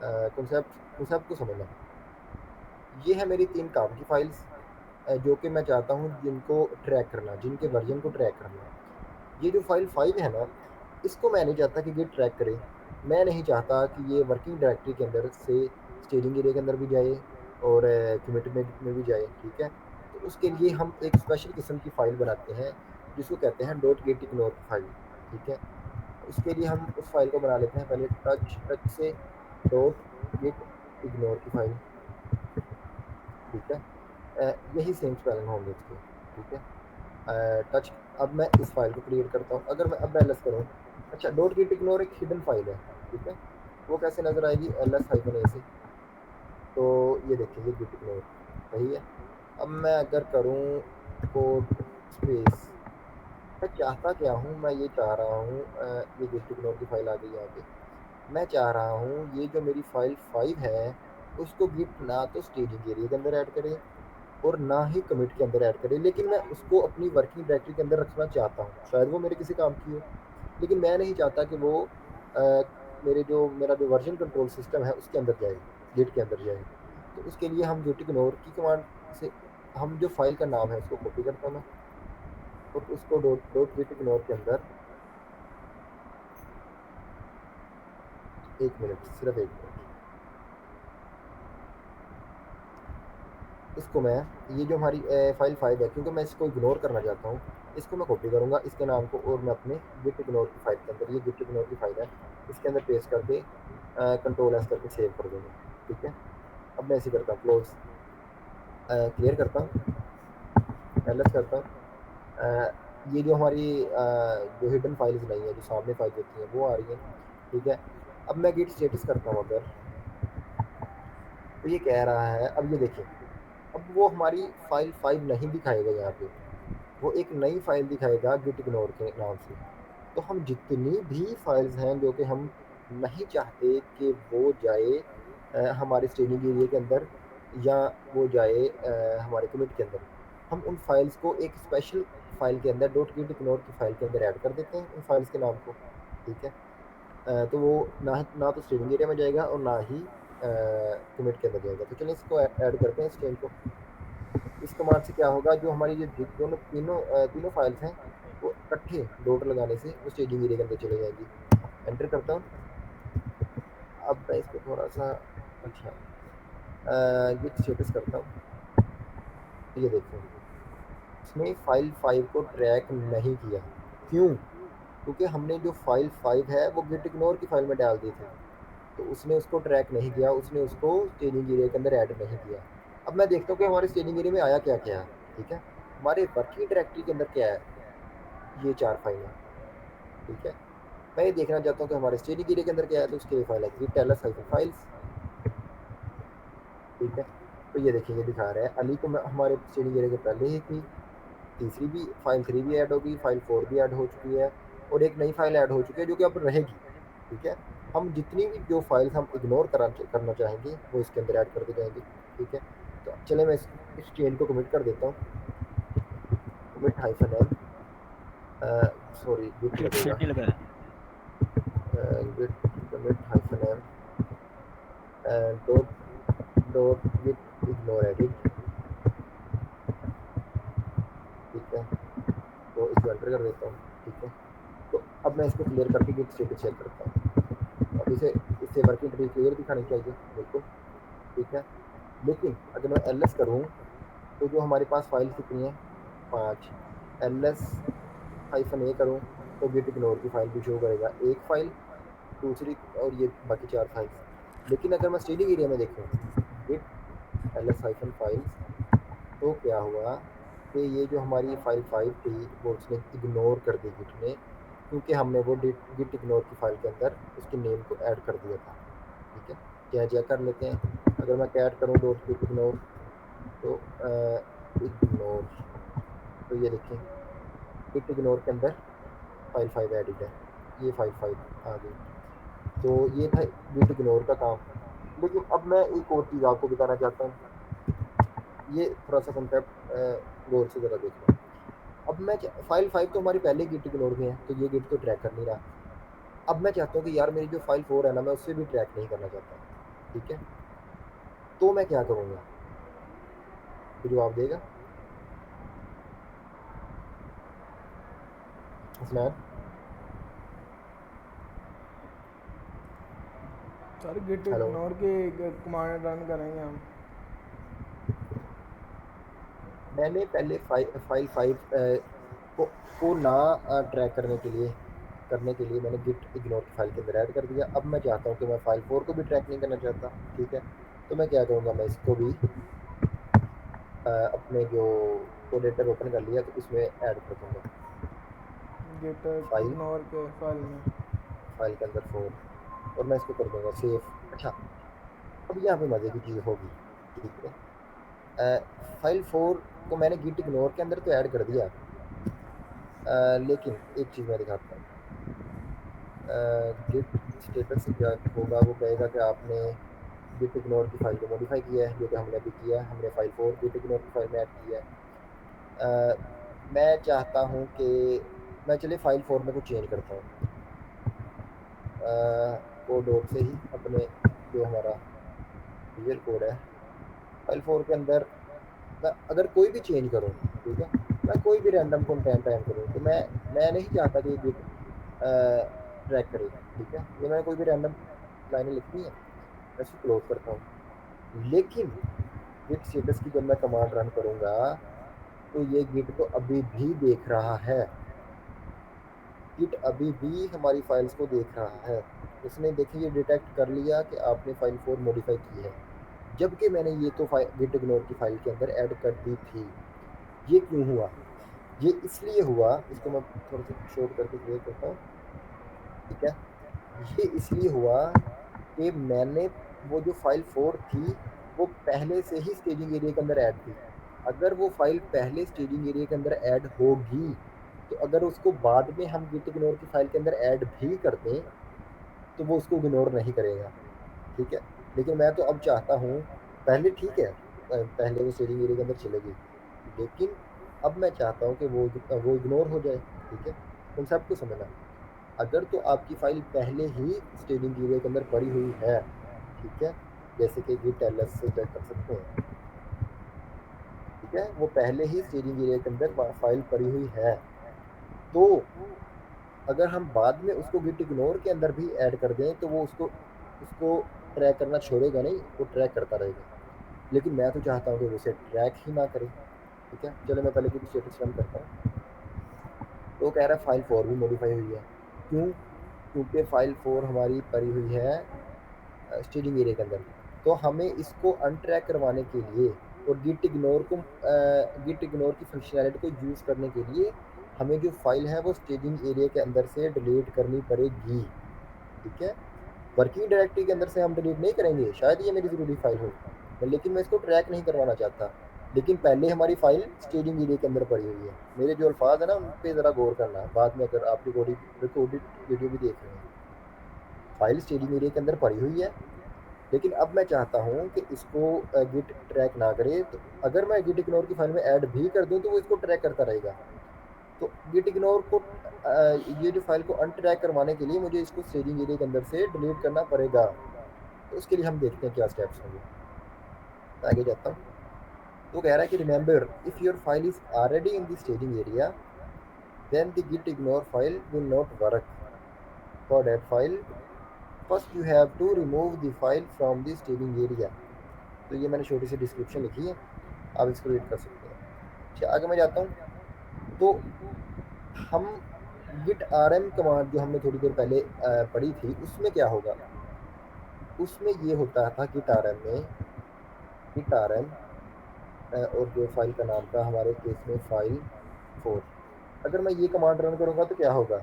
कॉन्सेप्ट कॉन्सेप्ट को समझना। ये है मेरी 3 काम की फाइल्स, जो कि मैं चाहता हूँ जिनको ट्रैक करना, जिनके वर्जन को ट्रैक करना। ये जो फाइल 5 है ना, इसको मैं नहीं चाहता कि गिट ट्रैक करे। मैं नहीं चाहता कि ये वर्किंग डायरेक्टरी के अंदर से स्टेजिंग एरिया के अंदर भी जाए और कमिट में भी जाए, ठीक है। तो उसके लिए हम एक स्पेशल किस्म की फाइल बनाते हैं जिसको कहते हैं डॉट गेट इग्नोर फाइल, ठीक है। उसके लिए हम उस फाइल को बना लेते हैं पहले टच से डॉट गेट इग्नोर की फाइल, ठीक है। यही सेम स्पेलिंग होंगे इसके, ठीक है। टच। अब मैं इस फाइल को क्रिएट करता हूँ। अगर मैं अब एल एस करूँ, अच्छा, डॉट गिट इग्नोर एक हिडन फाइल है, ठीक है। वो कैसे नजर आएगी, एल एस हाइफन ए से। तो ये देखिए, ये गिट इग्नोर सही है। अब मैं अगर करूँ कोड स्पेस, मैं चाहता क्या हूँ, मैं ये चाह रहा हूँ, ये गिट इग्नोर की फाइल आ गई यहाँ पे। मैं चाह रहा हूँ ये जो मेरी फाइल 5 है उसको गिट ना तो स्टेजिंग एरिया के अंदर ऐड करे और ना ही कमिट के अंदर ऐड करे, लेकिन मैं उसको अपनी वर्किंग डायरेक्टरी के अंदर रखना चाहता हूँ। शायद वो मेरे किसी काम की हो, लेकिन मैं नहीं चाहता कि वो अ, मेरा जो वर्जन कंट्रोल सिस्टम है उसके अंदर जाए, गिट के अंदर जाए। तो उसके लिए हम गिट इग्नोर की कमांड से हम जो फाइल का नाम है उसको कॉपी करता हूँ मैं, और उसको डॉट डॉट गिट इग्नोर के अंदर, एक मिनट, सिर्फ एक मिनट, इसको मैं, ये जो हमारी फाइल 5 है, क्योंकि मैं इसको इग्नोर करना चाहता हूँ, इसको मैं कॉपी करूँगा इसके नाम को, और मैं अपने गिट इग्नोर की फाइल के अंदर, ये गिट इग्नोर की फाइल है, इसके अंदर पेस्ट करके कंट्रोल एस करके सेव कर दूँगा, ठीक है। अब मैं ऐसे करता हूँ, क्लोज, क्लियर करता हूँ, एल एस करता हूँ। ये जो हमारी जो हिडन फाइल्स नहीं है, जो सामने फाइल होती हैं वो आ रही है, ठीक है। अब मैं गिट स्टेटस करता हूँ अगर, तो ये कह रहा है, अब ये देखिए, अब वो हमारी फाइल 5 नहीं दिखाएगा यहाँ पे, वो एक नई फाइल दिखाएगा गिट इग्नोर के नाम से। तो हम जितनी भी फाइल्स हैं जो कि हम नहीं चाहते कि वो जाए हमारे स्टेजिंग एरिया के अंदर, या वो जाए हमारे कमिट के अंदर, हम उन फाइल्स को एक स्पेशल फाइल के अंदर डॉट गिट इग्नोर की फाइल के अंदर ऐड कर देते हैं, उन फाइल्स के नाम को, ठीक है। तो वो ना तो स्टेजिंग एरिया में जाएगा और ना ही कमिट के अंदर जाएगा। तो चलिए इसको ऐड करते हैं, इस चेंज को। इस कमांड से क्या होगा, जो हमारी ये दोनों तीनों फाइल्स हैं, वो इकट्ठे डॉट लगाने से वो स्टेजिंग एरिया के अंदर चले जाएंगी। एंटर करता हूँ। अब मैं इसको थोड़ा सा, अच्छा, गिट स्टेटस करता हूँ। ये देखो, इसने फाइल 5 को ट्रैक नहीं किया। क्यों? क्योंकि हमने जो फाइल 5 है वो गिट इग्नोर की फाइल में डाल दी थी, तो उसने उसको ट्रैक नहीं किया, उसने उसको स्टेजिंग एरिया के अंदर ऐड नहीं किया। अब मैं देखता हूँ कि हमारे स्टेजिंग एरिया में आया क्या क्या है, ठीक है। हमारे वर्किंग डायरेक्टरी के अंदर क्या है, ये 4 फाइलें, ठीक है। मैं ये देखना चाहता हूँ कि हमारे स्टेजिंग एरिया के अंदर क्या है, तो उसके लिए फाइल है git ls फाइल्स, ठीक है। तो ये देखिए, ये दिखा रहा है अली को हमारे स्टेजिंग एरिया के पहले ही थी, तीसरी भी फाइल 3 भी ऐड होगी, फाइल 4 भी ऐड हो चुकी है, और एक नई फाइल ऐड हो चुकी है जो कि अब रहेगी, ठीक है। हम जितनी भी जो फाइल्स हम इग्नोर करना चाहेंगे वो इसके अंदर ऐड करते जाएंगे, ठीक है। तो चले मैं इस चेन को कमिट कर देता हूँ, commit hyphen M, sorry git git लगेगा, सेट नहीं लगाया। Git commit hyphen M dot dot git ignore edit, ठीक है। तो इसको एंटर कर देता हूँ, ठीक है। तो अब मैं इसको क्लियर करके गिट स्टेटस चेक करता हूँ। अब इससे वर्किंग ट्री क्लियर दिखानी चाहिए, बिल्कुल, ठीक है। लेकिन अगर मैं एल एस करूँ, तो जो हमारे पास फाइल कितनी है, 5, एल एस हाइफन ए करूँ तो गिट इग्नोर की फाइल भी शो करेगा, एक फाइल, दूसरी, और ये बाकी 4 फाइल्स। लेकिन अगर मैं स्टेजिंग एरिया में देखूँ, git L S hyphen files, तो क्या हुआ कि ये जो हमारी फाइल 5 थी वो उसने इग्नोर कर दी गिट ने, क्योंकि हमने वो गिट इग्नोर की फाइल के अंदर उसके नेम को ऐड कर दिया था, ठीक है। क्या चेक कर लेते हैं, अगर मैं कैट करूँ डॉट गिट इग्नोर, तो इग्नोर, तो ये देखें, गिट इग्नोर के अंदर फाइल 5 एडिट है, ये फाइल 5 आ गई। तो ये था गिट इग्नोर का काम। लेकिन अब मैं एक और चीज़ आपको बताना चाहता हूँ, ये थोड़ा सा कॉन्सेप्ट गौर से ज़रा देखना। अब मैं फाइल 5 तो हमारी पहले गिट इग्नोर में है, तो ये गिट तो ट्रैक कर नहीं रहा। अब मैं चाहता हूँ कि यार मेरी जो फाइल 4 है ना, मैं उससे भी ट्रैक नहीं करना चाहता, ठीक है, तो मैं क्या करूँगा? तो जवाब देगा Hasnain. Sir git hello. Ignore के कमांड रन करेंगे हम। मैंने पहले फाइल 5 को ना ट्रैक करने के लिए मैंने गिट इग्नोर की फाइल के अंदर ऐड कर दिया। अब मैं चाहता हूँ कि मैं फाइल 4 को भी ट्रैक नहीं करना चाहता, ठीक है, तो मैं क्या करूँगा? मैं इसको भी अपने जो कोडेटर ओपन कर लिया तो इसमें ऐड कर दूँगा गिट फाइल इग्नोर के फाइल में। फाइल के अंदर 4, और मैं इसको कर दूँगा सेव। अच्छा, अब यहाँ पे मज़े की चीज़ होगी, ठीक है, फाइल 4 को मैंने गिट इग्नोर के अंदर तो ऐड कर दिया, लेकिन एक चीज़ मैं दिखाता हूँ। गिट स्टेटस से क्या होगा? वो कहेगा कि आपने गिट इग्नोर की फाइल को मॉडिफाई किया है, जो कि हमने अभी किया है। हमने फाइल 4 गिट इग्नोर की फाइल में ऐड किया है। मैं चाहता हूँ कि मैं चलिए फाइल 4 में कुछ चेंज करता हूँ, कोड डॉट से ही अपने जो हमारा विजुअल कोड है फाइल 4 के अंदर मैं अगर कोई भी चेंज करूँ, ठीक है, मैं कोई भी रैंडम कंटेंट टाइम करूँ, तो मैं नहीं चाहता कि गिट ट्रैक करे, ठीक है, ये मैंने कोई भी रैंडम लाइनें लिखनी है, मैं इसको क्लोज करता हूँ। लेकिन गिट स्टेटस की जब मैं कमांड रन करूँगा तो ये गिट तो अभी भी देख रहा है, गिट अभी भी हमारी फाइल्स को देख रहा है। उसने देखिए ये डिटेक्ट कर लिया कि आपने फाइल 4 मॉडिफाई की है, जबकि मैंने ये तो गिट इग्नोर की फाइल के अंदर ऐड कर दी थी। ये क्यों हुआ? ये इसलिए हुआ, इसको मैं थोड़ा सा शॉर्ट करके क्लियर करता हूँ, ठीक है, ये इसलिए हुआ कि मैंने वो जो फाइल 4 थी वो पहले से ही स्टेजिंग एरिया के अंदर ऐड थी। अगर वो फाइल पहले स्टेजिंग एरिया के अंदर ऐड होगी, तो अगर उसको बाद में हम गिट इग्नोर की फाइल के अंदर ऐड भी कर दें तो वो उसको इग्नोर नहीं करेगा, ठीक है। लेकिन मैं तो अब चाहता हूँ, पहले ठीक है, पहले वो स्टेजिंग एरिया के अंदर चलेगी, लेकिन अब मैं चाहता हूँ कि वो इग्नोर हो जाए, ठीक है। कॉन्सेप्ट को समझना, अगर तो आपकी फाइल पहले ही स्टेजिंग एरिया के अंदर पड़ी हुई है, ठीक है, जैसे कि गिट एलएस से चेक कर सकते हैं, ठीक है, वो पहले ही स्टेजिंग एरिया के अंदर फाइल पड़ी हुई है, तो अगर हम बाद में उसको गिट इग्नोर के अंदर भी ऐड कर दें तो वो उसको उसको ट्रैक करना छोड़ेगा नहीं, वो ट्रैक करता रहेगा। लेकिन मैं तो चाहता हूँ कि वो उसे ट्रैक ही ना करे, ठीक है। चलो मैं पहले गिट स्टेटस रन करता हूँ, तो कह रहा है फाइल 4 भी मॉडिफाई हुई है। क्यों? क्योंकि फाइल 4 हमारी पड़ी हुई है स्टेजिंग एरिया के अंदर, तो हमें इसको अनट्रैक करवाने के लिए और गिट इग्नोर की फंक्शनैलिटी को यूज़ करने के लिए हमें जो फाइल है वो स्टेजिंग एरिया के अंदर से डिलीट करनी पड़ेगी, ठीक है। वर्किंग डायरेक्टरी के अंदर से हम डिलीट नहीं करेंगे, शायद ये मेरी ज़रूरी फाइल हो, लेकिन मैं इसको ट्रैक नहीं करवाना चाहता। लेकिन पहले हमारी फाइल स्टेजिंग एरिया के अंदर पड़ी हुई है। मेरे जो अल्फाज है ना उन पर ज़रा गौर करना, बाद में अगर आप रिकॉर्डेड वीडियो भी देख रहे हैं, फाइल स्टेजिंग एरिया के अंदर पड़ी हुई है, लेकिन अब मैं चाहता हूँ कि इसको गिट ट्रैक ना करे। तो अगर मैं गिट इग्नोर की फाइल में ऐड भी कर दूँ तो वो इसको ट्रैक करता रहेगा। तो गिट इग्नोर को ये जो फाइल को अनट्रैक करवाने के लिए मुझे इसको स्टेजिंग एरिया के अंदर से डिलीट करना पड़ेगा। तो उसके लिए हम देखते हैं क्या स्टेप्स होंगे। मैं आगे जाता हूँ, तो कह रहा है कि remember if your file is already in the staging area then the git ignore file will not work for that file. First you have to remove the file from the staging area. तो ये मैंने छोटी सी description लिखी है, आप इसको read कर सकते हैं। अच्छा, आगे मैं जाता हूँ, तो हम गिट आरएम कमांड जो हमने थोड़ी देर पहले पढ़ी थी, उसमें क्या होगा? उसमें ये होता था गिट आरएम और जो फाइल का नाम था हमारे केस में फाइल 4। अगर मैं ये कमांड रन करूँगा तो क्या होगा?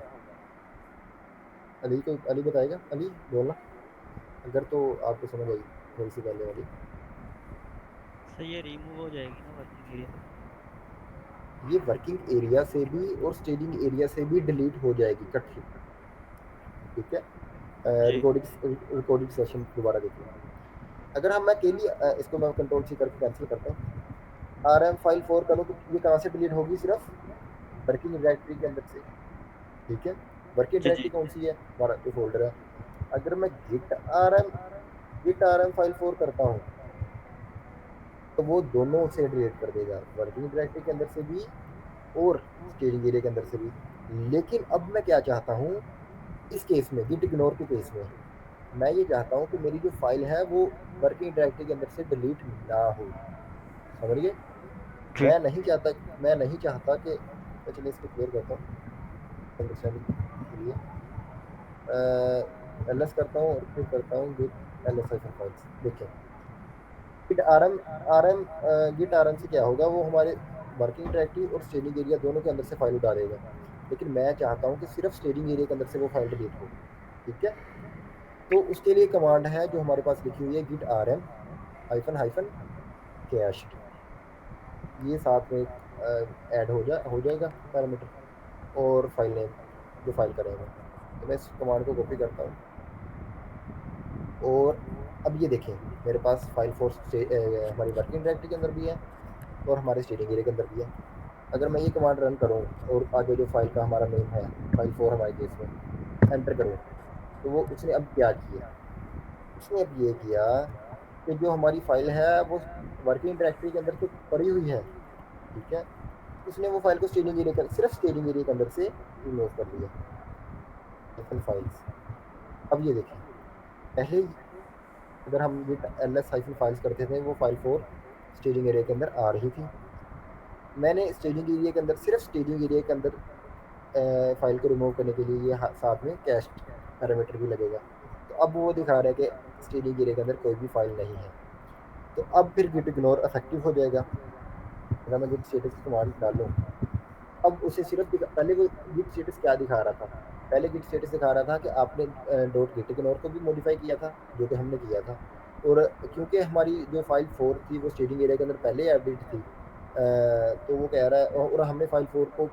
अली बताएगा, अली बोलना अगर तो आपको समझ आई थोड़ी सी पहले वाली। सर ये रिमूव हो जाएगी ना वर्किंग एरिया से? ये वर्किंग एरिया से भी और स्टेजिंग एरिया से भी डिलीट हो जाएगी इकट्ठी, ठीक है। जी। रिकॉर्डिंग सेशन दोबारा देखिए। अगर हम मैं अकेली इसको मैं कंट्रोल सी करके कैंसिल करता हूँ, आर एम फाइल 4 करूँ तो ये कहाँ से डिलीट होगी? सिर्फ वर्किंग डायरेक्टरी के अंदर से, ठीक है। वर्किंग जी डायरेक्टरी जी कौन सी है, हमारा जो फोल्डर है। अगर मैं गिट आर एम फाइल 4 करता हूँ तो वो दोनों से डिलीट कर देगा, वर्किंग डायरेक्टरी के अंदर से भी और स्टेजिंग एरिया के अंदर से भी। लेकिन अब मैं क्या चाहता हूँ, इस केस में गिट इग्नोर के केस में मैं ये चाहता हूँ कि मेरी जो फाइल है वो वर्किंग डायरेक्टरी के अंदर से डिलीट ना हो, समझिए। जी। मैं नहीं चाहता कि, मैं चलिए इसको क्लियर करता हूँ अंडरस्टैंडिंग के लिए। एल एस करता हूँ और फिर करता हूँ गिट एल एस फाइल्स। देखें, git R M git R M से क्या होगा, वो हमारे वर्किंग डायरेक्टरी और स्टेजिंग एरिया दोनों के अंदर से फाइल उठा देगा। लेकिन मैं चाहता हूँ कि सिर्फ स्टेजिंग एरिया के अंदर से वो फाइल डिलीट हो, ठीक है। तो उसके लिए कमांड है जो हमारे पास लिखी हुई है, git R M hyphen hyphen cache. ये साथ में ऐड हो जाएगा पैरामीटर और फाइल नेम जो फाइल करेंगे। तो मैं इस कमांड को कॉपी करता हूँ और अब ये देखें, मेरे पास फाइल हमारी वर्किंग डायरेक्टरी के अंदर भी है और हमारे स्टेजिंग एरिया के अंदर भी है। अगर मैं ये कमांड रन करूँ और आगे जो फाइल का हमारा नेम है, फाइल 4 हमारे केस में एंटर करूँ, तो वो उसने अब क्या किया, उसने अब ये किया कि जो हमारी फाइल है वो वर्किंग डायरेक्टरी के अंदर तो पड़ी हुई है, ठीक है। उसने वो फाइल को सिर्फ स्टेजिंग एरिया के अंदर से रिमूव कर दिया, फाइल्स। अब ये देखें, पहले अगर हम git L S hyphen files करते थे वो फाइल 4 स्टेजिंग एरिया के अंदर आ रही थी। मैंने स्टेजिंग एरिया के अंदर सिर्फ स्टेजिंग एरिया के अंदर फाइल को रिमूव करने के लिए ये साथ में कैश पैरामीटर भी लगेगा। तो अब वो दिखा रहा है कि स्टेजिंग एरिया के अंदर कोई भी फाइल नहीं है। तो अब फिर गिट इग्नोर इफेक्टिव हो जाएगा। अगर मैं गिट स्टेटस कमांड डालूँ, अब उसे सिर्फ पहले वो गिट स्टेटस क्या दिखा रहा था, पहले गिट स्टेटस दिखा रहा था कि आपने डॉट गिट इग्नोर को भी मॉडिफाई किया था, जो कि हमने किया था। और क्योंकि हमारी जो फाइल 4 थी वो स्टेजिंग एरिया के अंदर पहले अपडेट थी, तो वो कह रहा है, और हमने फाइल 4 को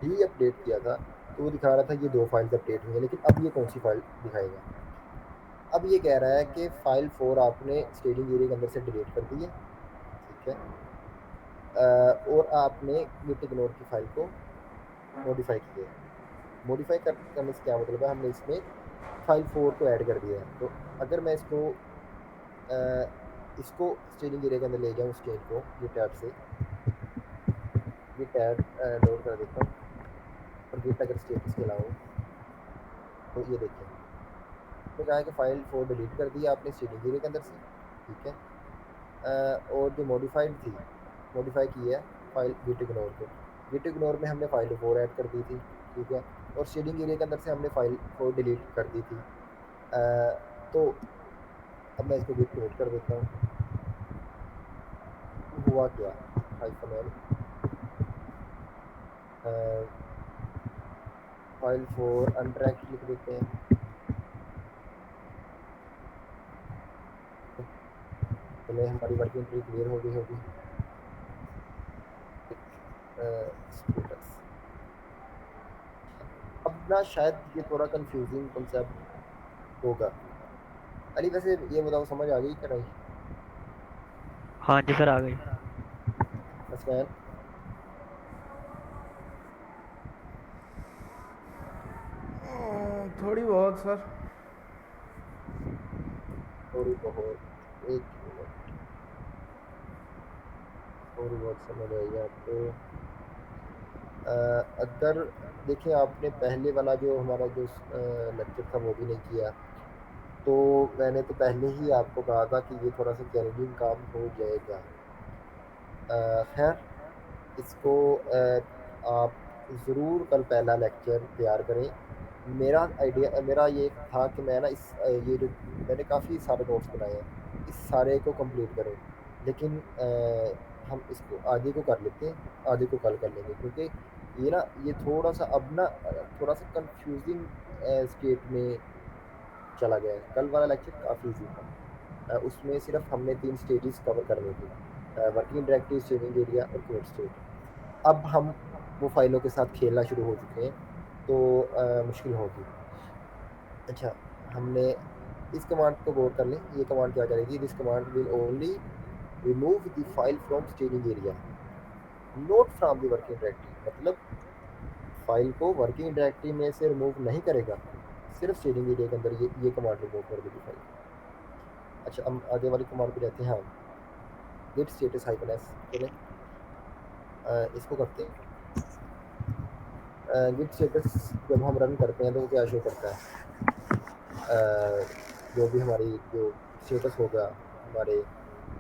भी अपडेट किया था, तो वो दिखा रहा था ये 2 फाइल्स अपडेट हुई हैं। लेकिन अब ये कौन सी फाइल दिखाएगा, अब ये कह रहा है कि फाइल 4 आपने स्टेजिंग एरिया के अंदर से डिलीट कर दी है, ठीक है। और आपने गिट इग्नोर की फाइल को मॉडिफाई किया है। मॉडिफाई करने से क्या मतलब है, हमने इसमें फाइल 4 को ऐड कर दिया है। तो अगर मैं इसको स्टेजिंग एरिया के अंदर ले जाऊँ, स्टेज को गिट ऐड से गिट ऐड लोड कर देता हूँ और गिट अगर स्टेटस के लाऊँ, तो ये देखिए, तो कहा है कि फाइल 4 डिलीट कर दी आपने स्टेजिंग एरिया के अंदर से, ठीक है। और जो मॉडिफाइड थी, मॉडिफाई की है फाइल गिट इग्नोर को, गिट इग्नोर में हमने फाइल 4 ऐड कर दी थी, ठीक है। और शेडिंग एरिया के अंदर से हमने फाइल 4 डिलीट कर दी थी। तो अब मैं इसको गिट क्रिएट कर देता हूँ। हुआ क्या, हाइफन एल फाइल 4 अनट्रैक्ड लिख देते हैं। चले, हमारी वर्किंग ट्री क्लियर हो गई होगी। स्टेटस, अब ना शायद ये थोड़ा कंफ्यूजिंग कंसेप्ट होगा। अली वैसे ये बताओ, समझ आ गई क्या नहीं? हाँ जी सर, आ गई। स्कैन थोड़ी बहुत सर। थोड़ी बहुत, एक मिनट, थोड़ी बहुत समझ आई आपको। अगर देखिए, आपने पहले वाला जो हमारा जो लेक्चर था वो भी नहीं किया, तो मैंने तो पहले ही आपको कहा था कि ये थोड़ा सा चैलेंजिंग काम हो जाएगा। खैर, इसको आप ज़रूर कल पहला लेक्चर तैयार करें। मेरा ये था कि मैं ना ये जो मैंने काफ़ी सारे नोट्स बनाए हैं, इस सारे को कंप्लीट करें। लेकिन हम इसको आगे को कर लेते हैं, आगे को कल कर लेंगे, क्योंकि ये थोड़ा सा अब ना थोड़ा सा कंफ्यूजिंग स्टेट में चला गया है। कल वाला लेक्चर काफ़ी ईजी था। उसमें सिर्फ हमने 3 स्टेजेस कवर करनी थी, वर्किंग डायरेक्टरी, स्टेजिंग एरिया और कोड स्टेट। अब हम वो फाइलों के साथ खेलना शुरू हो चुके हैं, तो मुश्किल होगी। अच्छा, हमने इस कमांड को गौर कर लें। ये कमांड क्या करेगी, this command will only remove the file from staging area, not from the working directory. मतलब फाइल को वर्किंग डायरेक्टरी में से रिमूव नहीं करेगा, सिर्फ स्टेजिंग एरिया के अंदर ये कमांड रिमूव कर देगी फाइल। अच्छा, हम आगे वाली कमांड पे जाते हैं। हाँ, गिट स्टेटस -s, चले इसको करते हैं। गिट स्टेटस जब हम रन करते हैं तो वो क्या शो करता है, जो भी हमारी जो स्टेटस होगा हमारे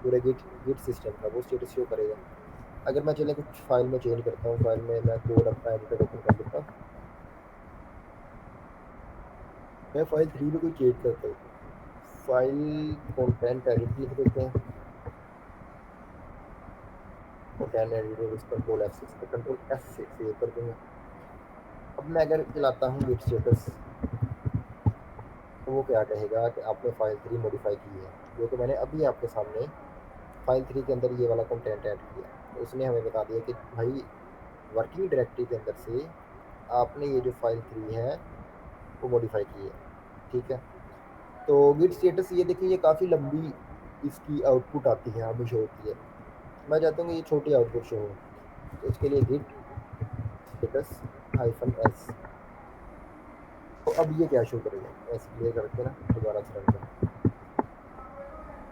पूरे गिट सिस्टम का, वो स्टेटस शो करेगा। अगर मैं चले कुछ फाइल में चेंज करता हूँ, फाइल में मैं कोड अपना एडिटर ओपन कर देता हूँ, मैं फाइल 3 में कोई चेंज करता हूँ, फाइल कंटेंट एडिट लिख देते हैं, कंटेंट एडिटर, इस कंट्रोल F6 पे, कंट्रोल F से सेव कर दूँगा। अब मैं अगर चलाता हूँ गिट स्टेटस तो वो क्या कहेगा कि आपने फाइल 3 मॉडिफाई की है, जो कि मैंने अभी आपके सामने फाइल 3 के अंदर ये वाला कंटेंट ऐड किया। तो उसने हमें बता दिया कि भाई वर्किंग डायरेक्टरी के अंदर से आपने ये जो फाइल 3 है वो मॉडिफाई की है। ठीक है, तो गिट स्टेटस ये देखिए, ये काफ़ी लंबी इसकी आउटपुट आती है, हमें शो होती है। मैं चाहता हूँ कि ये छोटी आउटपुट शो हो, तो इसके लिए गिट स्टेटस -s। तो अब ये क्या शो करेगा, ऐसे क्लियर करके ना दोबारा से रन करें,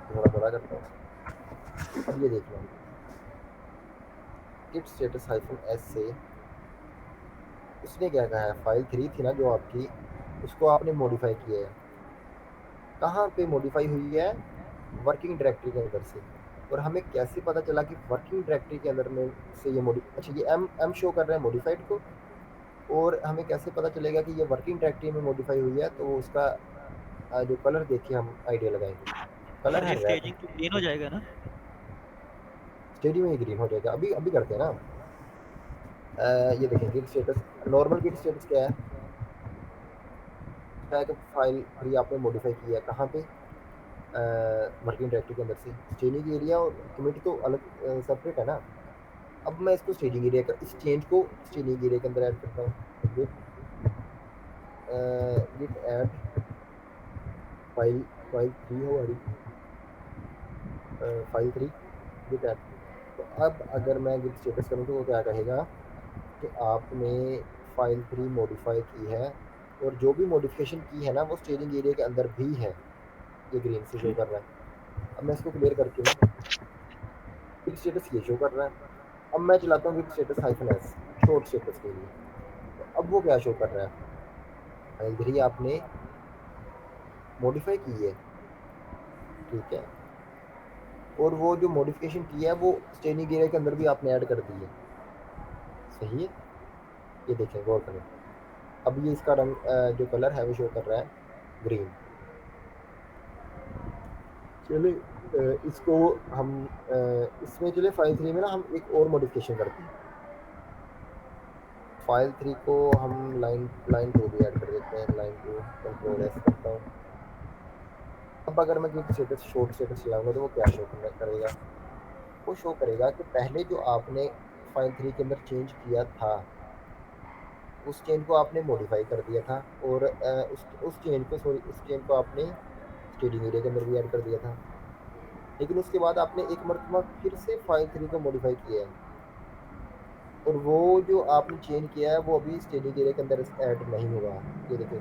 थोड़ा बड़ा करता हूँ। अब ये देख लो, गिट स्टेटस -s से उसने क्या कहा है, फाइल 3 थी ना जो आपकी, उसको आपने मॉडिफाई किया है। कहाँ पे मॉडिफाई हुई है, वर्किंग डायरेक्टरी के अंदर से। और हमें कैसे पता चला कि वर्किंग डायरेक्टरी के अंदर में से ये अच्छा, ये एम शो कर रहा है मॉडिफाइड को, और हमें कैसे पता चलेगा कि ये वर्किंग डायरेक्टरी में मॉडिफाई हुई है, तो उसका जो कलर देखिए हम आइडिया लगाएंगे। कलर सर है ये रेड, स्टेजिंग तो ग्रीन हो जाएगा ना? स्टेडी में ही ग्रीन हो जाएगा। अभी अभी करते हैं ना। ये देखें git status, normal git status क्या है कि फाइल 3 आपने मॉडिफाई किया है, कहाँ पे, वर्किंग डायरेक्टरी के अंदर से। स्टेजिंग एरिया और कमिट तो अलग सेपरेट है ना। अब मैं इसको स्टेजिंग एरिया का, इस चेंज को स्टेजिंग एरिया के अंदर ऐड करता हूँ। गिट ऐड फाइल फाइल 3 हो हमारी, फाइल 3 गिट ऐड। तो अब अगर मैं गिट स्टेटस करूँ तो वो क्या कहेगा कि आपने फाइल 3 मॉडिफाई की है, और जो भी मॉडिफिकेशन की है ना वो स्टेजिंग एरिया के अंदर भी है, ये ग्रीन से शो कर रहा है। अब मैं इसको क्लियर करके ना, गिट स्टेटस ये शो कर रहा है। अब मैं चलाता हूँ git status -s, short status के लिए। तो अब वो क्या शो कर रहा है, फाइल 3 आपने मॉडिफाई की है, ठीक है, और वो जो मॉडिफिकेशन की है वो स्टेजिंग एरिया के अंदर भी आपने ऐड कर दी है। सही है, ये देखें गौर करें। अब ये इसका रंग जो कलर है वो शो कर रहा है ग्रीन। चले इसको हम इसमें चले फाइल 3 में ना हम एक और मॉडिफिकेशन करते हैं। फाइल 3 को हम लाइन 2 भी ऐड कर देते हैं। लाइन 2 कंट्रोल S करता हूँ। अब अगर मैं गिट स्टेटस शॉर्ट स्टेटस चलाऊंगा तो वो क्या शो करेगा, वो शो करेगा कि पहले जो आपने फाइल 3 के अंदर चेंज किया था, उस चेंज को आपने मॉडिफाई कर दिया था, और उस चेंज को आपने स्टेजिंग एरिया के अंदर भी ऐड कर दिया था। लेकिन उसके बाद आपने एक मरतबा फिर से फाइल 3 को मॉडिफाई किया है, और वो जो आपने चेंज किया है वो अभी स्टेजिंग एरिया के अंदर ऐड नहीं हुआ। ये देखिए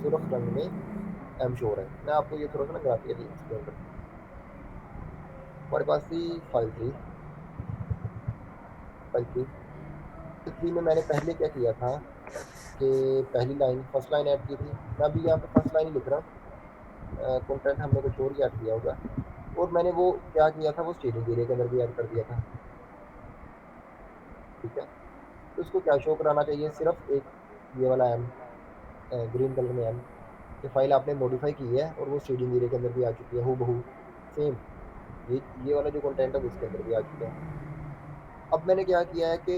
सुर्ख रंग में एम शो हो रहा है। मैं आपको ये थोड़ा सा ना ग्राफिकली एक्सप्लेन करता हूँ। हमारे पास थी फाइल 3 में मैंने पहले क्या किया था कि पहली लाइन फर्स्ट लाइन ऐड की थी। मैं अभी यहाँ पे फर्स्ट लाइन ही लिख रहा हूँ, कंटेंट हमने कुछ और ही ऐड किया होगा, और मैंने वो क्या किया था वो स्टेजिंग एरिया के अंदर भी ऐड कर दिया था। ठीक है, तो इसको क्या शो कराना चाहिए, सिर्फ एक ये वाला एम, ग्रीन कलर में एम, कि फाइल आपने मॉडिफाई की है और वो स्टेजिंग एरिया के अंदर भी आ चुकी है, हूबहू सेम। ये वाला जो कंटेंट है वो इसके अंदर भी आ चुका है। अब मैंने क्या किया है कि